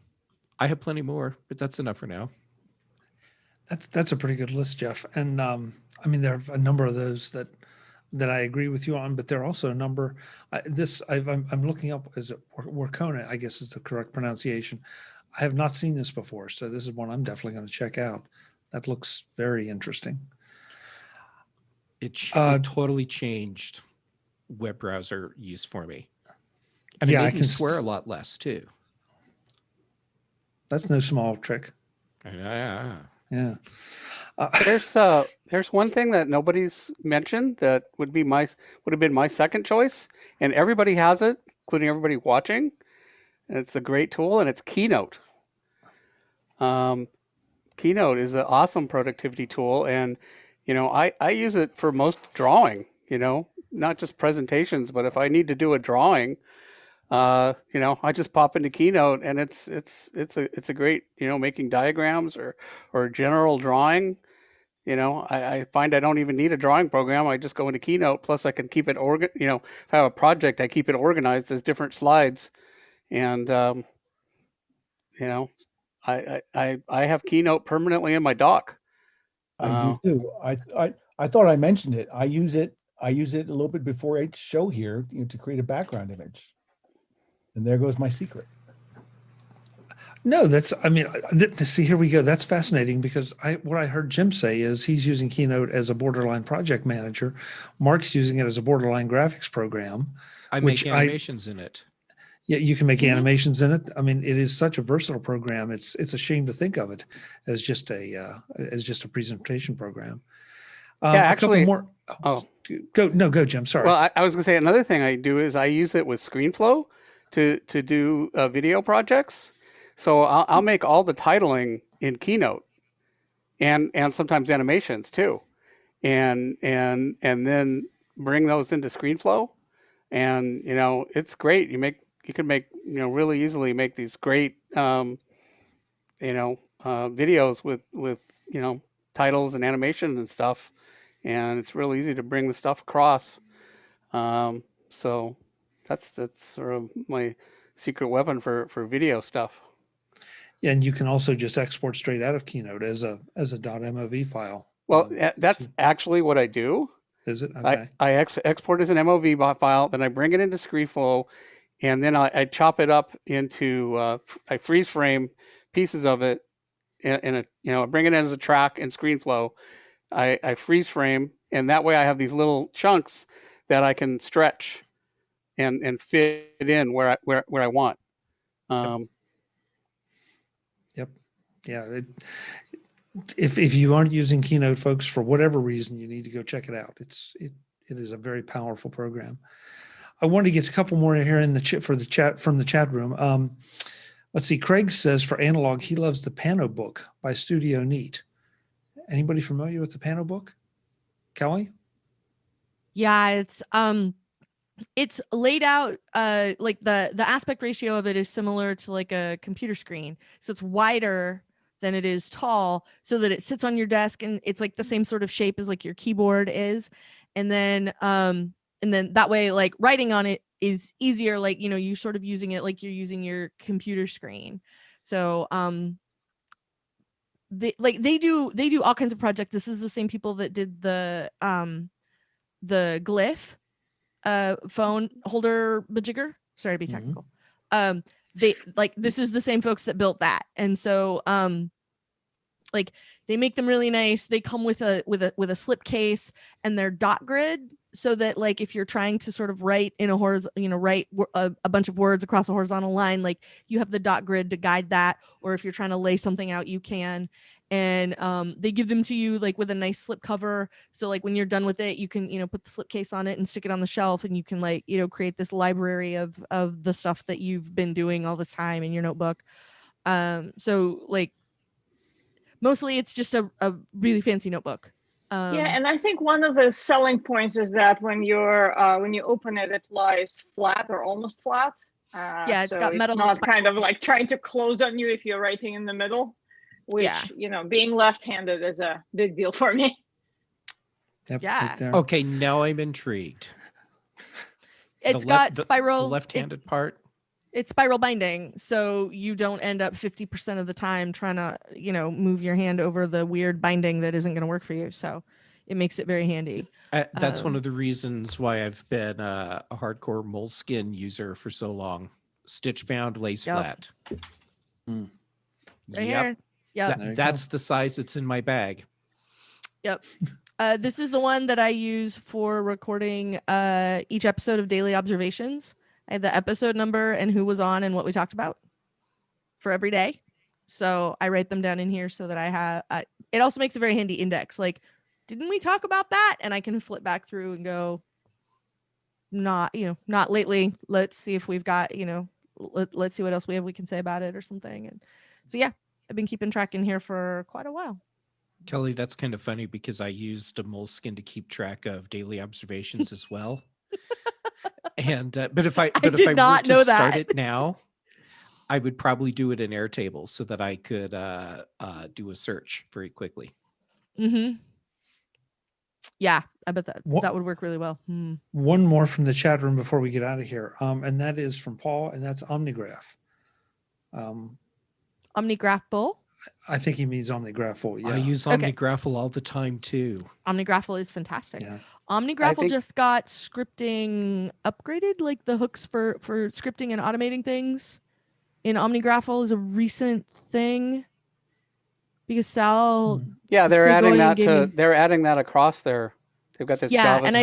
I have plenty more, but that's enough for now. That's a pretty good list, Jeff. And I mean, there are a number of those that I agree with you on, but there are also a number. I'm looking up, is it Workona? I guess is the correct pronunciation. I have not seen this before, so this is one I'm definitely going to check out. That looks very interesting. It totally changed web browser use for me, and Yeah, it I made me can swear a lot less too. That's no small trick. Yeah. Yeah. There's one thing that nobody's mentioned that would have been my second choice, and everybody has it, including everybody watching. And it's a great tool, and it's Keynote. Keynote is an awesome productivity tool, and I use it for most drawing. Not just presentations, but if I need to do a drawing, I just pop into Keynote, and it's a great, making diagrams or general drawing. I find I don't even need a drawing program. I just go into Keynote. Plus, I can keep it if I have a project, I keep it organized as different slides, and I have Keynote permanently in my dock. I do too. I thought I mentioned it. I use it I use it a little bit before each show here, to create a background image. And there goes my secret. No, to see, here we go. That's fascinating because what I heard Jim say is he's using Keynote as a borderline project manager. Mark's using it as a borderline graphics program. I make animations in it. Yeah, you can make Mhm. animations in it. I mean, it is such a versatile program. It's a shame to think of it as just a presentation program. Yeah, A couple actually- more. Go, Jim. Sorry. Well, I was going to say another thing I do is I use it with ScreenFlow to do video projects. So I'll make all the titling in Keynote, and sometimes animations too, and then bring those into ScreenFlow, and it's great. You can make really easily make these great videos with titles and animation and stuff, and it's really easy to bring the stuff across. So that's sort of my secret weapon for video stuff. Yeah, and you can also just export straight out of Keynote as a .mov file. Well, that's actually what I do. Is it? Okay. I export as an MOV file, then I bring it into ScreenFlow, and then I chop it up into I freeze frame pieces of it in a bring it in as a track in ScreenFlow. I freeze frame, and that way I have these little chunks that I can stretch and fit it in where I want. Yep. Yeah. If you aren't using Keynote, folks, for whatever reason, you need to go check it out. It is a very powerful program. I want to get a couple more here in the chat from the chat room. Let's see. Craig says for analog, he loves the Pano book by Studio Neat. Anybody familiar with the Pano book? Kelly? Yeah, it's laid out like the aspect ratio of it is similar to like a computer screen. So it's wider than it is tall, so that it sits on your desk and it's like the same sort of shape as like your keyboard is. And then that way, like writing on it is easier, like you're sort of using it like you're using your computer screen. So they do all kinds of projects. This is the same people that did the Glyph phone holder majigger. Sorry to be technical. This is the same folks that built that. And so they make them really nice. They come with a slip case, and they're dot grid, so that like if you're trying to sort of write in a write a bunch of words across a horizontal line, like you have the dot grid to guide that, or if you're trying to lay something out, you can. And they give them to you like with a nice slip cover, so like when you're done with it, you can put the slip case on it and stick it on the shelf, and you can like create this library of the stuff that you've been doing all this time in your notebook. So like mostly it's just a really fancy notebook. Yeah, and I think one of the selling points is that when you open it, it lies flat or almost flat. Yeah, it's got metal. It's not kind of like trying to close on you if you're writing in the middle, which being left-handed is a big deal for me. Yep, Yeah. right there. Okay, now I'm intrigued. It's got spiral. The left-handed part. It's spiral binding, so you don't end up 50% of the time trying to, move your hand over the weird binding that isn't going to work for you. So it makes it very handy. That's one of the reasons why I've been a hardcore Moleskin user for so long. Stitch bound, lace flat. Right here. Yep. That's the size that's in my bag. Yep. This is the one that I use for recording each episode of Daily Observations. I have the episode number and who was on and what we talked about for every day. So I write them down in here so that I have, it also makes a very handy index. Like, didn't we talk about that? And I can flip back through and go, not lately. Let's see if we've got, let's see what else we can say about it or something. And so, yeah, I've been keeping track in here for quite a while. Kelly, that's kind of funny because I used a Moleskin to keep track of Daily Observations as well. And but if I were to start it now, I would probably do it in Airtable so that I could do a search very quickly. Mm-hmm. Yeah, I bet that would work really well. One more from the chat room before we get out of here, and that is from Paul, and that's Omnigraph. Omnigraph Bull. I think he means OmniGraffle. Yeah. I use Okay. OmniGraffle all the time too. OmniGraffle is fantastic. Yeah. OmniGraffle think- just got scripting upgraded, like the hooks for scripting and automating things in OmniGraffle is a recent thing. Because Sal, Yeah, they're Sligoy adding that gave to me- they're adding that across there. They've got this yeah, JavaScript. and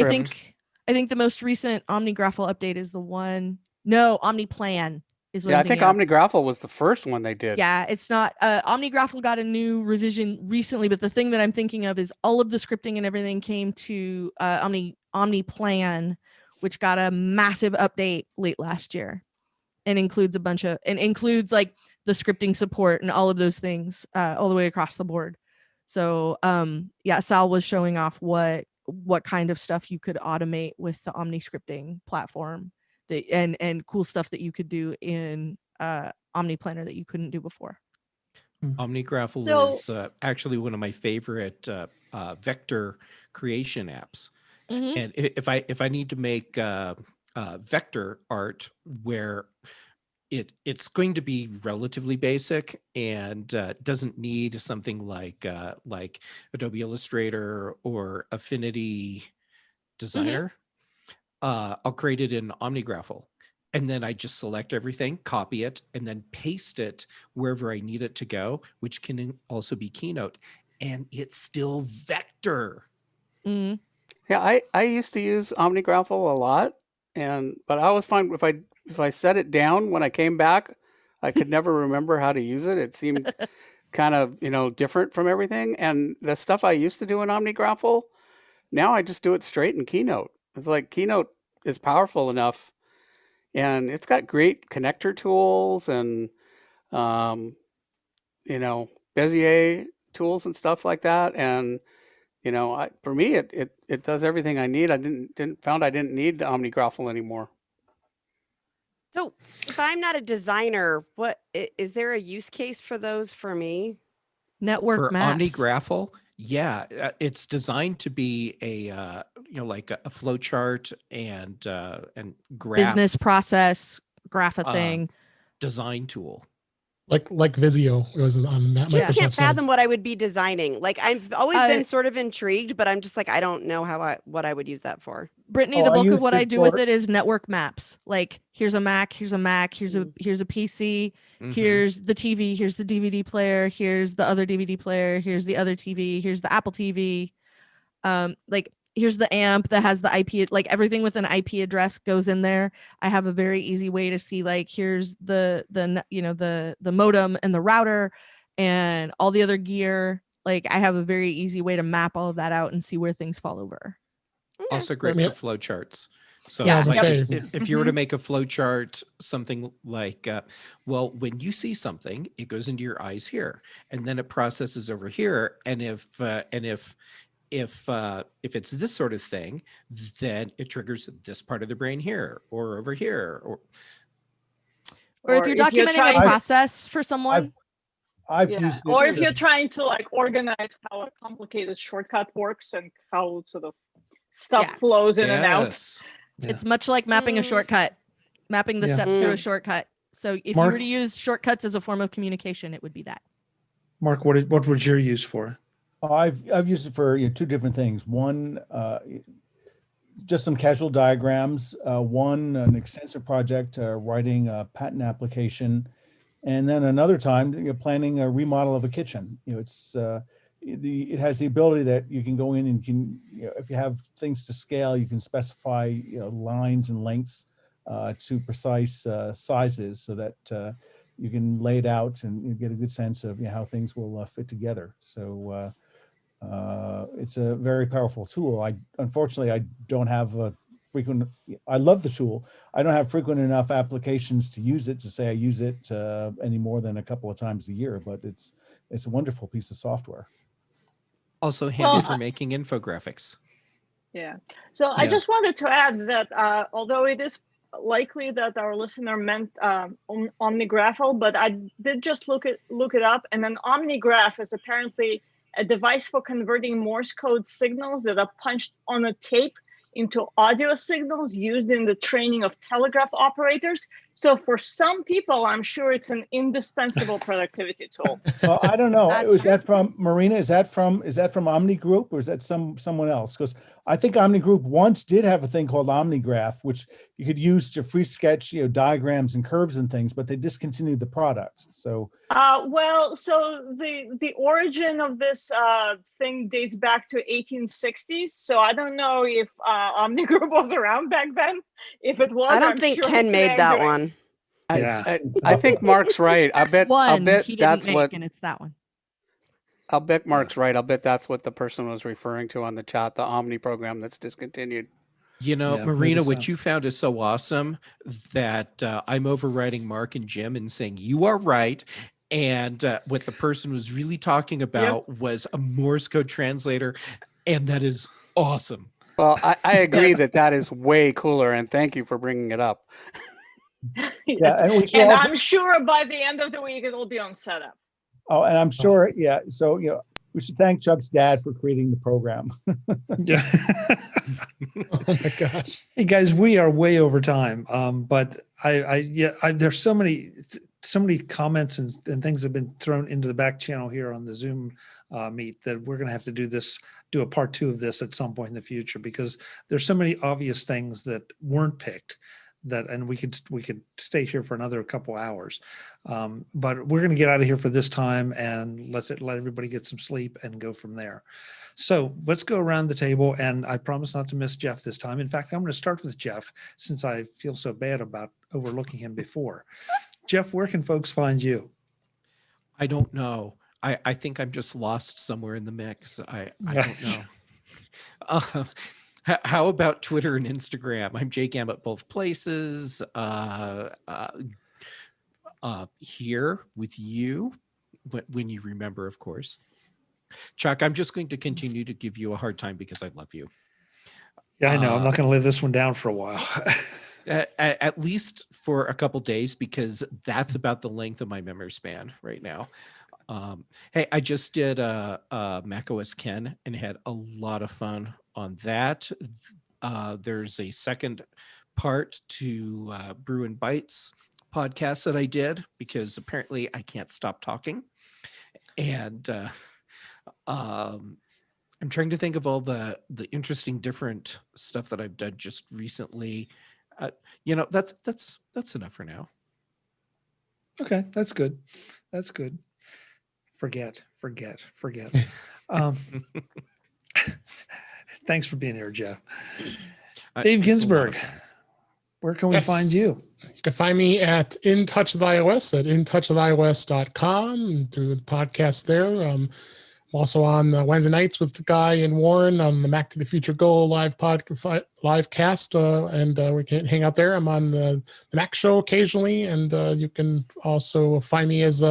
I think the most recent OmniGraffle update is the one. No, OmniPlan is what Yeah, I'm I think thinking of. OmniGraffle was the first one they did. Yeah, it's not. OmniGraffle got a new revision recently, but the thing that I'm thinking of is all of the scripting and everything came to OmniPlan, which got a massive update late last year, and includes like the scripting support and all of those things all the way across the board. So yeah, Sal was showing off what kind of stuff you could automate with the Omni scripting platform, and cool stuff that you could do in Omni Planner that you couldn't do before. OmniGraffle So- is actually one of my favorite vector creation apps. Mhm. And if I need to make vector art where it's going to be relatively basic and doesn't need something like Adobe Illustrator or Affinity Designer, I'll create it in OmniGraffle. And then I just select everything, copy it, and then paste it wherever I need it to go, which can also be Keynote. And it's still vector. Mhm. Yeah, I used to use OmniGraffle a lot, but I always find if I set it down when I came back, I could never remember how to use it. It seemed kind of different from everything. And the stuff I used to do in OmniGraffle, now I just do it straight in Keynote. It's like Keynote is powerful enough, and it's got great connector tools and Bezier tools and stuff like that. And for me, it does everything I need. I didn't need OmniGraffle anymore. So if I'm not a designer, is there a use case for those for me? Network For maps. OmniGraffle, yeah, it's designed to be a like a flow chart and graph Business process, graph a thing. design tool. Like Visio. It was on Just Microsoft can't side. fathom what I would be designing. Like I've always been sort of intrigued, but I'm just like, I don't know what I would use that for. Brittany, Oh, the I bulk of use what it I do with for- it is network maps. Like here's a Mac, here's a PC, here's the TV, here's the DVD player, here's the other DVD player, here's the other TV, here's the Apple TV. Like here's the amp that has the IP, like everything with an IP address goes in there. I have a very easy way to see, like, here's the modem and the router and all the other gear. Like I have a very easy way to map all of that out and see where things fall over. Also great mean, for flow charts. So Yeah, I was like, gonna say- if you were to make a flow chart, something like, well, when you see something, it goes into your eyes here, and then it processes over here. And if it's this sort of thing, then it triggers this part of the brain here or over here. Or if you're documenting trying a to- process for someone. I've Yeah. used it. Or if to- you're trying to like organize how a complicated shortcut works and how sort of stuff Yeah. flows in and out. Yes. It's much like mapping a shortcut, mapping the Yeah. steps through a Mm. shortcut. So if you Mark- were to use shortcuts as a form of communication, it would be that. Mark, what was your use for? I've used it for two different things. One, just some casual diagrams. One, an extensive project writing a patent application, and then another time planning a remodel of a kitchen. It has the ability that you can go in and if you have things to scale, you can specify lines and lengths to precise sizes so that you can lay it out and you get a good sense of how things will fit together. So it's a very powerful tool. Unfortunately, I don't have I love the tool. I don't have frequent enough applications to use it to say I use it any more than a couple of times a year, but it's a wonderful piece of software. Also handy Well, for making infographics. Yeah. So I Yeah. just wanted to add that although it is likely that our listener meant OmniGraffle, but I did just look it up, and an OmniGraph is apparently a device for converting Morse code signals that are punched on a tape into audio signals used in the training of telegraph operators. So for some people, I'm sure it's an indispensable productivity tool. Well, I don't know. That's Is true. that from Marina? Is that from Omni Group, or is that someone else? Because I think Omni Group once did have a thing called OmniGraph, which you could use to free sketch, diagrams and curves and things, but they discontinued the product. So Well, so the origin of this thing dates back to 1860s. So I don't know if Omni Group was around back then. If it was, I don't I'm think sure Ken it's made that doing. one. Yeah. I think Mark's right. I'll There's bet one he didn't that's make, what and it's that one. I'll bet Mark's right. I'll bet that's what the person was referring to on the chat, the Omni program that's discontinued. Yeah, Marina, maybe what so. you found is so awesome that I'm overriding Mark and Jim and saying you are right. And what the person was really talking about was a Morse code translator, and that is awesome. Well, I agree Yes. that is way cooler, and thank you for bringing it up. Yes. and we should And also- I'm sure by the end of the week, it'll be on setup. Oh, and I'm sure, yeah. So, we should thank Chuck's dad for creating the program. Yeah. Oh my gosh. Hey guys, we are way over time. But there's so many comments and things have been thrown into the back channel here on the Zoom meet that we're going to have to do a part 2 of this at some point in the future, because there's so many obvious things that weren't picked and we could stay here for another couple hours. But we're going to get out of here for this time and let everybody get some sleep and go from there. So let's go around the table, and I promise not to miss Jeff this time. In fact, I'm going to start with Jeff since I feel so bad about overlooking him before. Jeff, where can folks find you? I don't know. I think I'm just lost somewhere in the mix. I don't know. How about Twitter and Instagram? I'm JGam at both places. Here with you, when you remember, of course. Chuck, I'm just going to continue to give you a hard time because I love you. Yeah, I know. I'm not going to live this one down for a while. At least for a couple days, because that's about the length of my memory span right now. Hey, I just did macOS Ken and had a lot of fun on that. There's a second part to Brew and Bites podcast that I did, because apparently I can't stop talking. And I'm trying to think of all the interesting different stuff that I've done just recently. That's enough for now. Okay, that's good. That's good. Forget. Thanks for being here, Jeff. Dave It's a lot Ginsburg, of fun. where can we find you? You can find me at In Touch with iOS at intouchwithios.com. Do the podcast there. I'm also on Wednesday nights with Guy and Warren on the Mac to the Future Go live cast, and we can hang out there. I'm on the Mac Show occasionally, and you can also find me as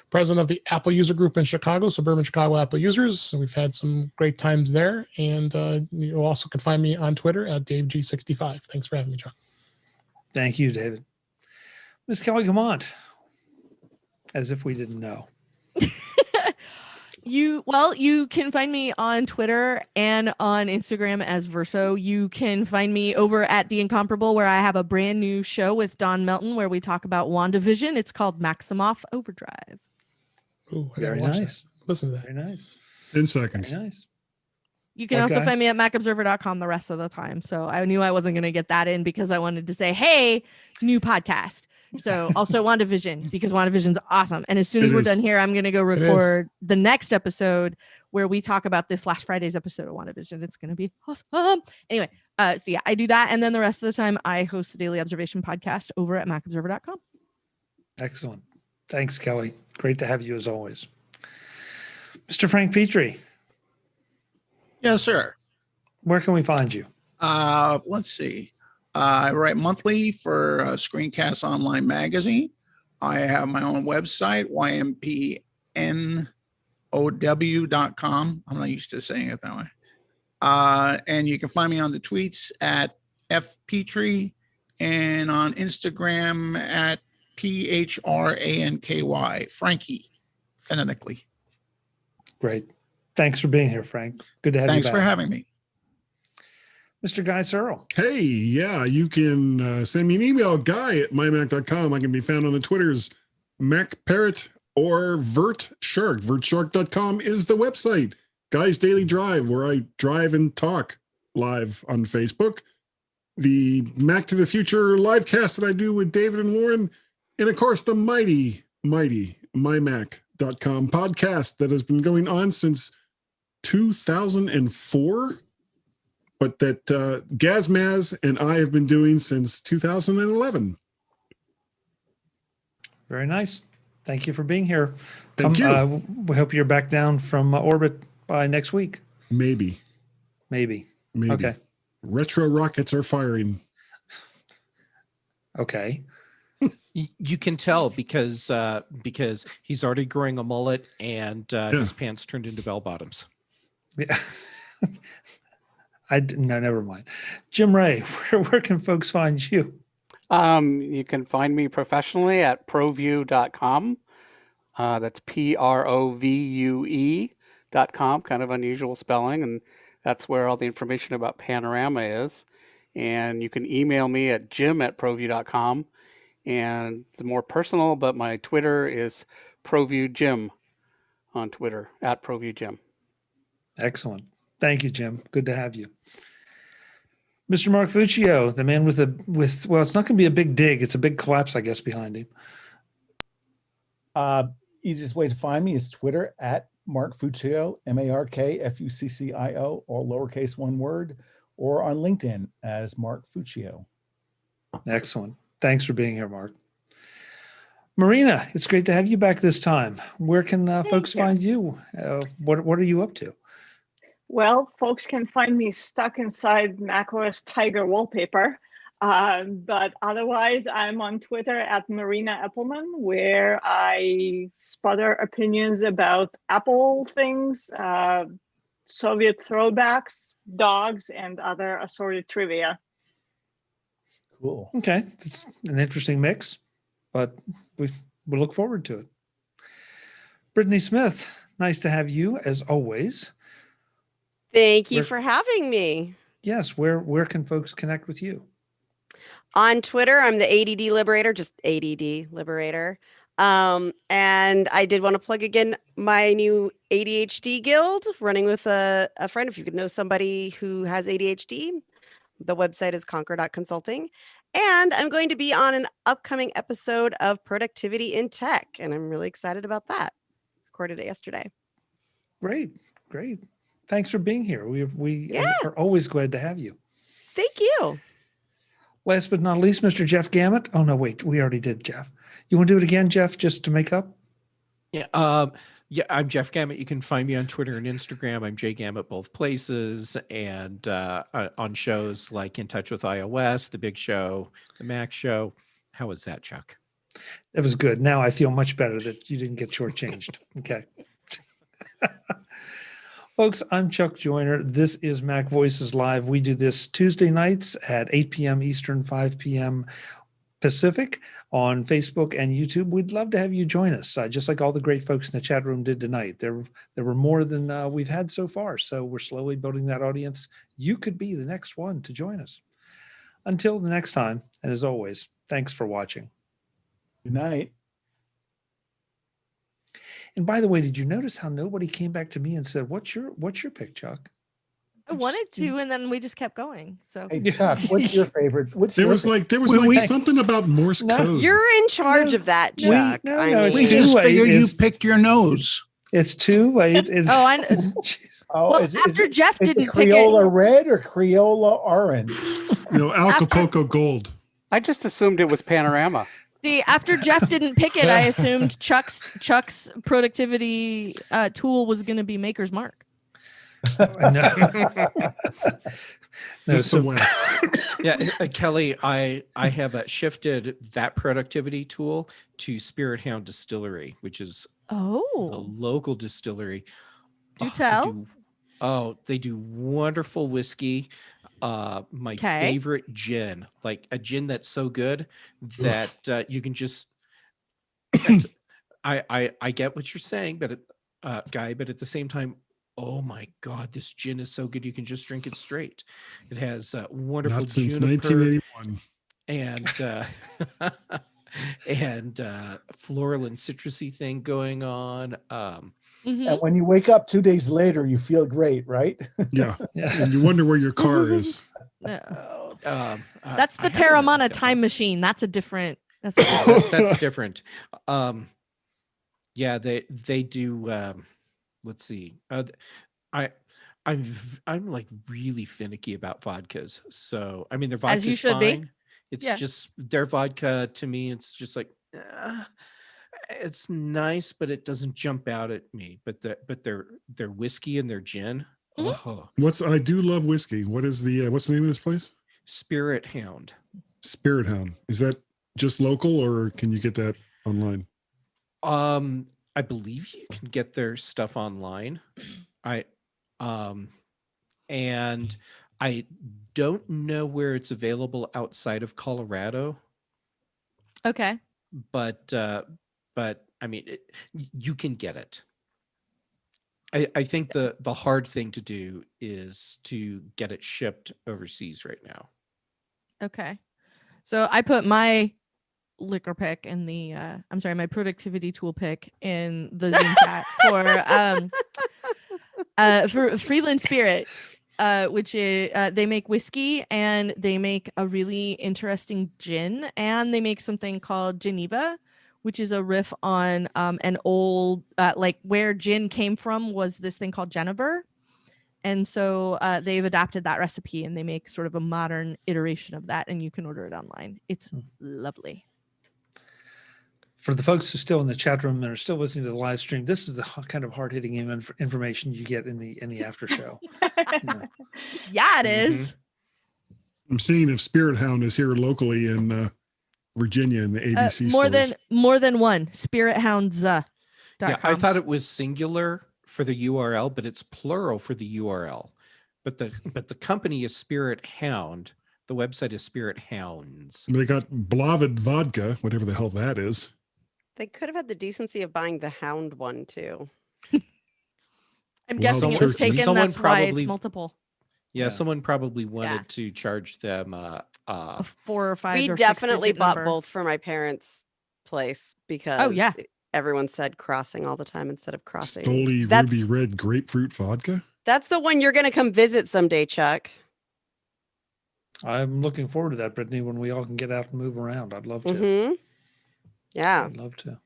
president of the Apple User Group in Chicago, Suburban Chicago Apple Users. So we've had some great times there, and you also can find me on Twitter at DaveG65. Thanks for having me, John. Thank you, David. Miss Kelly Gamont, as if we didn't know. You can find me on Twitter and on Instagram as Verso. You can find me over at The Incomparable, where I have a brand new show with Don Melton where we talk about WandaVision. It's called Maximoff Overdrive. Ooh, I gotta Very watch nice. that. Listen to that. Very nice. 10 seconds. Very nice. You can Okay. also find me at macobserver.com the rest of the time. So I knew I wasn't going to get that in because I wanted to say, hey, new podcast. So also WandaVision, because WandaVision's awesome. And as soon as It we're is. done here, I'm going to go is. record the next episode where we talk about this last Friday's episode of WandaVision. It's going to be awesome. Anyway, so yeah, I do that. And then the rest of the time I host the Daily Observation podcast over at macobserver.com. Excellent. Thanks, Kelly. Great to have you as always. Mr. Frank Petrie, Yes, sir. where can we find you? Let's see. I write monthly for Screencast Online Magazine. I have my own website, ympnow.com. I'm not used to saying it that way. And you can find me on the tweets at fpetrie and on Instagram at PHRANKY, Frankie, phonetically. Great. Thanks for being here, Frank. Good to have Thanks you for back. having me. Mr. Guy Searle. Hey, yeah, you can send me an email, guy@mymac.com. I can be found on the Twitters, MacParrot or VertShark. VertShark.com is the website. Guy's Daily Drive, where I drive and talk live on Facebook. The Mac to the Future livecast that I do with David and Lauren. And of course, the mighty mymac.com podcast that has been going on since 2004. But that Gazmaz and I have been doing since 2011. Very nice. Thank you for being here. Thank you. We hope you're back down from orbit by next week. Maybe. Okay. Retro rockets are firing. Okay. You can tell because he's already growing a mullet and his pants turned into bell bottoms. Yeah. No, never mind. Jim Ray, where can folks find you? You can find me professionally at provue.com. That's PROVUE.com, kind of unusual spelling. And that's where all the information about Panorama is. And you can email me at jim@provue.com. And it's more personal, but my Twitter is ProVueJim on Twitter, @ProVueJim. Excellent. Thank you, Jim. Good to have you. Mr. Mark Fuccio, the man with well, it's not going to be a big dig. It's a big collapse, I guess, behind him. Easiest way to find me is Twitter @Mark Fuccio, MarkFuccio, all lowercase one word, or on LinkedIn as Mark Fuccio. Excellent. Thanks for being here, Mark. Marina, it's great to have you back this time. Where can folks find you? What are you up to? Well, folks can find me stuck inside macOS Tiger wallpaper. But otherwise, I'm on Twitter @Marina Eppelman, where I sputter opinions about Apple things, Soviet throwbacks, dogs, and other assorted trivia. Cool. Okay. It's an interesting mix, but we look forward to it. Brittany Smith, nice to have you as always. Thank you for having me. Yes. Where can folks connect with you? On Twitter, I'm the ADD Liberator, just ADD Liberator. And I did want to plug again my new ADHD guild, running with a friend. If you could know somebody who has ADHD, the website is conquer.consulting. And I'm going to be on an upcoming episode of Productivity in Tech, and I'm really excited about that. Recorded it yesterday. Great. Thanks for being here. We are always glad to have you. Thank you. Last but not least, Mr. Jeff Gamet. Oh, no, wait. We already did, Jeff. You want to do it again, Jeff, just to make up? Yeah. I'm Jeff Gamet. You can find me on Twitter and Instagram. I'm Jay Gamet both places, and on shows like In Touch with iOS, The Big Show, The Mac Show. How was that, Chuck? That was good. Now I feel much better that you didn't get shortchanged. Okay. Folks, I'm Chuck Joyner. This is Mac Voices Live. We do this Tuesday nights at 8 p.m. Eastern, 5 p.m. Pacific on Facebook and YouTube. We'd love to have you join us, just like all the great folks in the chat room did tonight. There were more than we've had so far, so we're slowly building that audience. You could be the next one to join us. Until the next time, and as always, thanks for watching. Good night. And by the way, did you notice how nobody came back to me and said, "What's your pick, Chuck?" I wanted to, and then we just kept going. So, Hey, Chuck, what's your favorite? There was like something about Morse code. You're in charge of that, Chuck. We just figured you picked your nose. It's too late. I know. Well, after Jeff didn't pick it. Crayola red or Crayola orange? Acapulco Gold. I just assumed it was Panorama. See, after Jeff didn't pick it, I assumed Chuck's productivity tool was going to be Maker's Mark. Kelly, I have shifted that productivity tool to Spirit Hound Distillery, which is a local distillery. Do tell. They do wonderful whiskey. My favorite gin, like a gin that's so good that you can just. I get what you're saying, but Guy, but at the same time, oh my God, this gin is so good. You can just drink it straight. It has wonderful Not since juniper 1981. and floral and citrusy thing going on. Mhm. And when you wake up 2 days later, you feel great, right? Yeah. Yeah. And you wonder where your car is. No. I That's the have an Terramana Epic time once. machine. That's a different. That's a different That's different. Yeah, they do. Let's see. I'm like really finicky about vodkas. So I mean, their As you vodka's should be. fine. It's Yeah. just their vodka to me. It's just like it's nice, but it doesn't jump out at me. But their whiskey and their gin. Mhm. Oh, I do love whiskey. What's the name of this place? Spirit Hound. Spirit Hound. Is that just local or can you get that online? I believe you can get their stuff online. And I don't know where it's available outside of Colorado, Okay. but I mean, you can get it. I think the hard thing to do is to get it shipped overseas right now. Okay. So I put my liquor pick in the my productivity tool pick in the Zoom chat for Freeland Spirits, which is they make whiskey and they make a really interesting gin, and they make something called Geneva, which is a riff on an old like where gin came from was this thing called Genever. And so they've adapted that recipe and they make sort of a modern iteration of that, and you can order it online. It's lovely. For the folks who are still in the chat room and are still listening to the live stream, this is the kind of hard-hitting information you get in the after show. Yeah, it is. I'm seeing if Spirit Hound is here locally in Virginia in the ABC stores. More than one. SpiritHounds.com. Yeah, I thought it was singular for the URL, but it's plural for the URL. But the company is Spirit Hound. The website is Spirit Hounds. They got Blavid vodka, whatever the hell that is. They could have had the decency of buying the Hound one too. I'm guessing it was turkey. taken. Someone That's why probably- it's multiple. Yeah, Yeah. someone probably wanted to charge them A 4 or 5. We or definitely 6-digit bought number. both for my parents' place because yeah. everyone said crossing all the time instead of crossing. Stoli That's- Ruby Red Grapefruit Vodka. That's the one you're going to come visit someday, Chuck. I'm looking forward to that, Brittany, when we all can get out and move around. I'd love to. Mm-hmm. Yeah. I'd love to.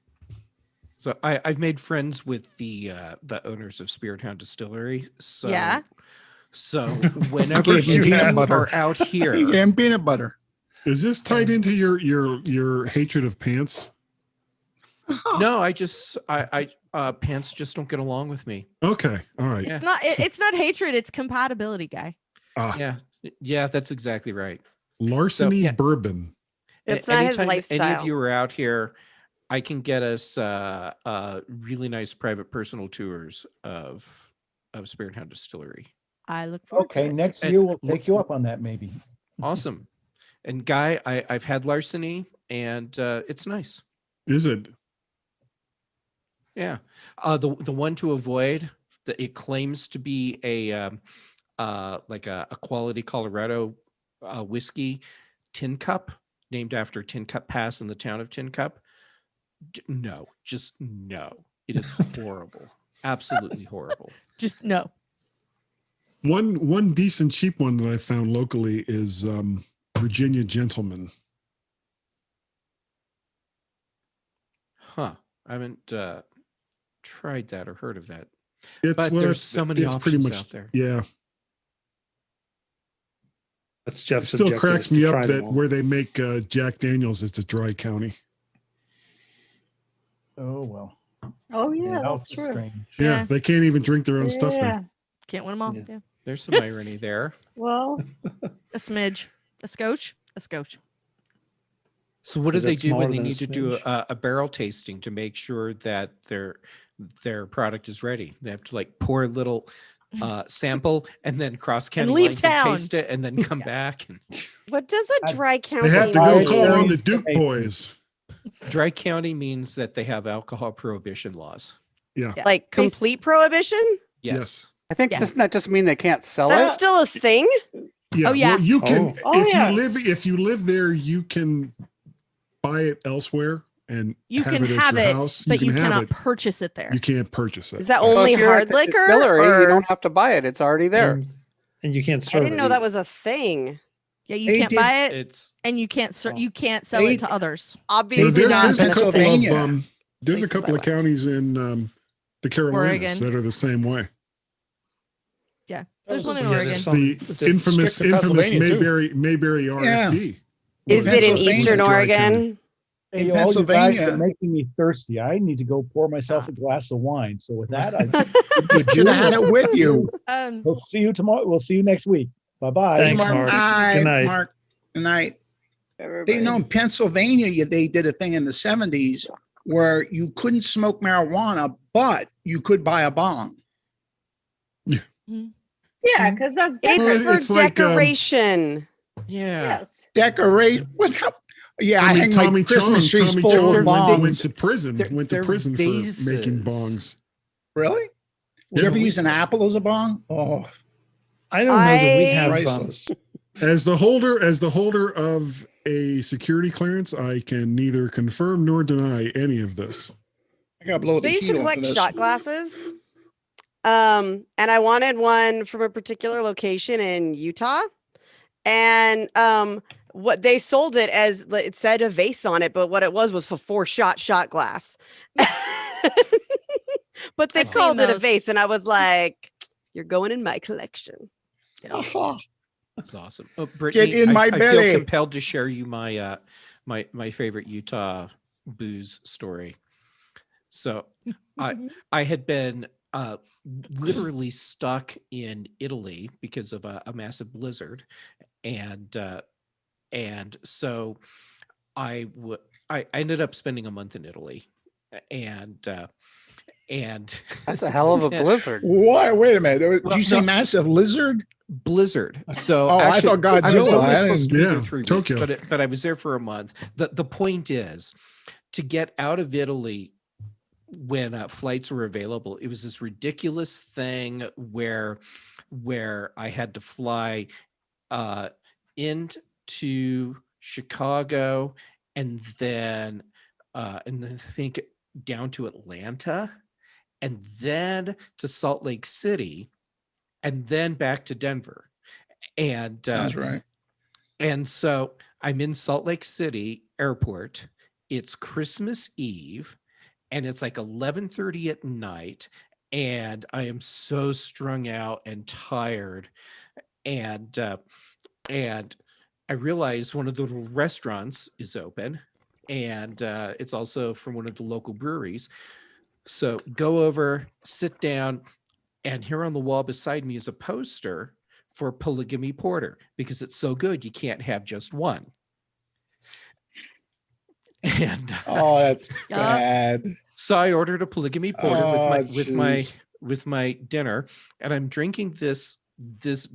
So I've made friends with the owners of Spirit Hound Distillery. So Yeah. So whenever Give me you peanut butter. are out here, And peanut butter. Is this tied into your hatred of pants? no, I pants just don't get along with me. Okay, all right. Yeah. It's not hatred, it's compatibility, guy. Yeah, that's exactly right. Larceny So, yeah. Bourbon. It's not his Anytime any lifestyle. of you are out here, I can get us really nice private personal tours of Spirit Hound Distillery. I look forward to Okay, it. next And year we'll look- take you up on that maybe. Awesome. And Guy, I've had larceny, and it's nice. Is it? Yeah. The one to avoid, it claims to be a like a quality Colorado whiskey tin cup named after Tin Cup Pass in the town of Tin Cup. No, just no. It is horrible. Absolutely horrible. Just no. One decent cheap one that I found locally is Virginia Gentleman. Huh. I haven't tried that or heard of that. It's But there's so many options out there. Yeah. That's It Jeff's still objective, cracks is to me try up them that all. where they make Jack Daniels, it's a dry county. Oh well. Oh yeah, Health that's is true. strange. Yeah, Yeah. they can't even drink their own stuff Yeah. there. Can't win them all. Yeah. Yeah. There's some irony there. Well, A smidge. A scotch. A scotch. So what do Is they that do when smaller they than a need to do smidge? a barrel tasting to make sure that their product is ready? They have to like pour a little sample and then cross county leave lines town. and taste it and then come back. And What does a dry county They have to go Sorry, call sorry. on the Duke boys. dry county means that they have alcohol prohibition laws. Yeah. like complete prohibition? Yes. I think Yes. doesn't that just mean they can't sell That's it? still a thing. Yeah. Oh, yeah. Well, you can Oh, if yeah. you live there, you can buy it elsewhere and You have can it at have your it, house. but you can have cannot it. purchase it there. You can't purchase it. Is that So only if you're at hard the liquor? distillery, you Or don't have to buy it. It's already there. And you can't I serve didn't know it that either. was a thing. Yeah, you They can't did- buy it, It's and you can't Oh. you can't sell They- it to others. Obviously there's not. there's a couple of Pennsylvania. there's a Places couple I of counties in the Carolinas Oregon. that are the same way. Yeah, That there's was- one in Yeah, Oregon. there's The some- infamous strict to Pennsylvania, Mayberry RFD. Is was- it in was a Eastern dry county. Oregon? Hey, In all you guys Pennsylvania- are making me thirsty. I need to go pour myself a glass of wine. So with that, I You should have had it with you. we'll see you tomorrow. We'll see you next week. Bye-bye. Thanks, Mark. Mark. Good Good night. Mark. Good night. Everybody. They know in Pennsylvania, they did a thing in the 70s where you couldn't smoke marijuana, but you could buy a bong. Yeah, because that's It's Well, for it's like, decoration. yeah. yes. Decorate. What? Yeah, I, I mean, hang Tommy my Christmas Chong, trees Tommy full Chong of went bombs. to prison. They're- Went to they're prison for making vases. bongs. Really? Did you ever use an apple as a bong? Oh, I don't know that we I- have. priceless. As the holder of a security clearance, I can neither confirm nor deny any of this. I got to blow the They used heat to off collect of this. shot glasses. And I wanted one from a particular location in Utah. And what they sold it as, it said a vase on it, but what it was for 4-shot glass. But they I've seen called it a those. vase, and I was like, "You're going in my collection." Oh, That's awesome. Oh, Brittany, in my I belly. feel compelled to share you my my favorite Utah booze story. So I had been literally stuck in Italy because of a massive blizzard, and so I ended up spending a month in Italy, and That's a hell of a blizzard. why? Wait a minute. Did Well, you say no. massive lizard? blizzard. So Oh, I thought I was Godzilla. only I supposed to be there Yeah, 3 Tokyo. weeks, but I was there for a month. The point is to get out of Italy when flights were available. It was this ridiculous thing where I had to fly into Chicago and then I think down to Atlanta and then to Salt Lake City and then back to Denver. And Sounds right. and so I'm in Salt Lake City airport. It's Christmas Eve and it's like 11:30 at night and I am so strung out and tired. And I realize one of the little restaurants is open and it's also from one of the local breweries. So go over, sit down, and here on the wall beside me is a poster for polygamy porter because it's so good you can't have just one. And Oh, that's Yeah. bad. so I ordered a polygamy porter Oh, with jeez. my dinner, and I'm drinking this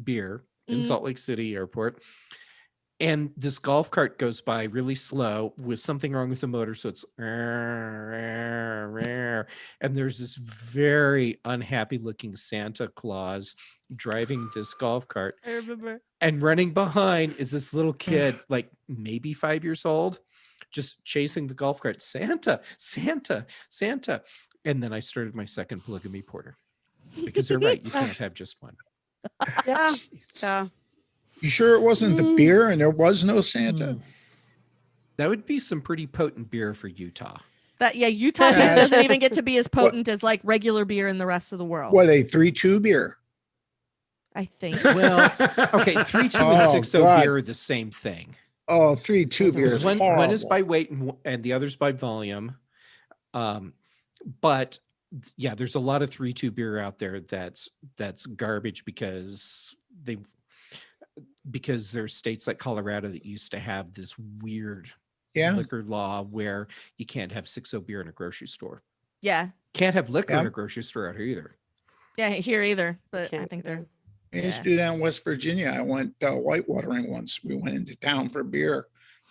beer in Mhm. Salt Lake City Airport. And this golf cart goes by really slow with something wrong with the motor. So it's, and there's this very unhappy looking Santa Claus driving this golf cart. I remember. And running behind is this little kid, like maybe 5 years old, just chasing the golf cart. Santa, Santa, Santa. And then I started my second polygamy porter because they're right. You can't have just one. Yeah. Jeez. Yeah. You sure it wasn't the beer and there was no Santa? That would be some pretty potent beer for Utah. Utah beer Yeah. doesn't even get to be as potent as like regular beer in the rest of the world. What, a 3-2 beer? I think. Well, okay, 3-2 Oh, and 6-0 God. beer are the same thing. Oh, 3-2 beer Because is one is horrible. by weight and the other's by volume. But yeah, there's a lot of 3-2 beer out there that's garbage because there's states like Colorado that used to have this weird Yeah. liquor law where you can't have 6-0 beer in a grocery store. Yeah. Can't have liquor in Yeah. a grocery store out here either. Yeah, here either. But I Can't think do they're I used Yeah. to do that in West Virginia. I went whitewatering once. We went into town for beer.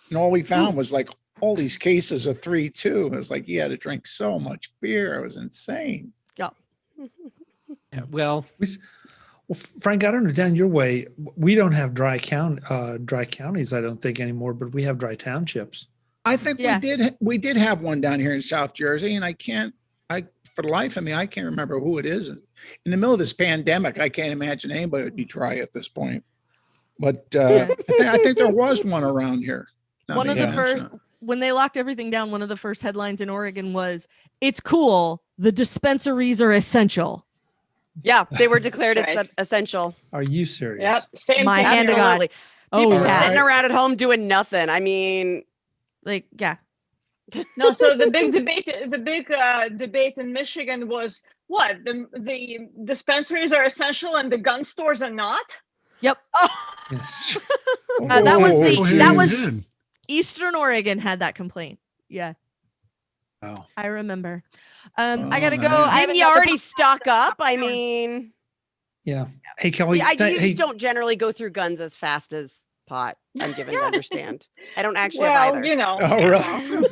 And all we found was like all these cases of 3-2. It was like you had to drink so much beer. It was insane. Yeah, well, Well, Frank, I don't know down your way. We don't have dry counties, I don't think anymore, but we have dry townships. I think Yeah. we did have one down here in South Jersey, and I for the life of me, I can't remember who it is. In the middle of this pandemic, I can't imagine anybody would be dry at this point. But I think there was one around here. Now One that of you the mention first, it. when they locked everything down, one of the first headlines in Oregon was, "It's cool. The dispensaries are essential." Yeah, they were declared That's right. essential. Are you serious? Yep. Same My thing hand to here. God. Absolutely. Oh, People were yeah. sitting around at home doing nothing. I mean, Like, yeah. No, so the big debate in Michigan was what the dispensaries are essential and the gun stores are not. Yep. Yes. That was Go the hand that in was hand. Eastern Oregon had that complaint. Yeah, Wow. I remember. Oh, I gotta go. nice. I have didn't you another already stock up? I mean, Yeah. Hey, Kelly. you hey, just don't generally go through guns as fast as pot. I'm given to understand. I don't actually have Well, either. you know. Oh, really?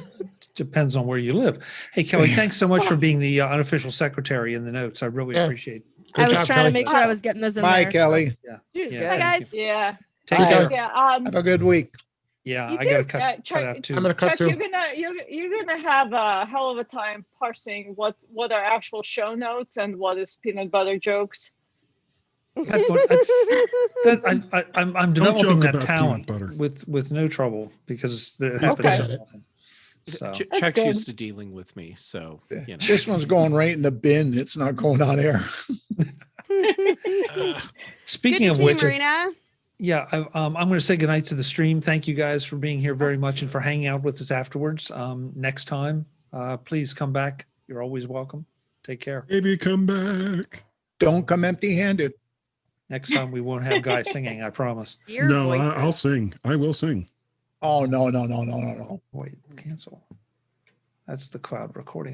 depends on where you live. Hey, Kelly, thanks so much for being the unofficial secretary in the notes. I really Yeah. appreciate it. I was job, trying Kelly. to make sure I was getting those in Bye, there. Kelly. Yeah. Dude, Yeah, good. Bye, thank guys. you. Yeah. Take Bye. care. Yeah. Have a good week. Yeah, You I got to too. cut Chuck, out too. I'm gonna cut Chuck, too. you're gonna have a hell of a time parsing what are actual show notes and what is peanut butter jokes. I'm developing joke that about talent peanut butter. with no trouble because there He's has been good so at it. often. So Chuck's good. used to dealing with me, so you know. This one's going right in the bin. It's not going on air. Good speaking to of see you, which, Marina. yeah, I'm going to say goodnight to the stream. Thank you guys for being here very much and for hanging out with us afterwards. Next time, please come back. You're always welcome. Take care. Maybe come back. Don't come empty-handed. Next time we won't have guys singing, I promise. Dear No, voices. I'll sing. I will sing. Oh, no. Wait, cancel. That's the cloud recording.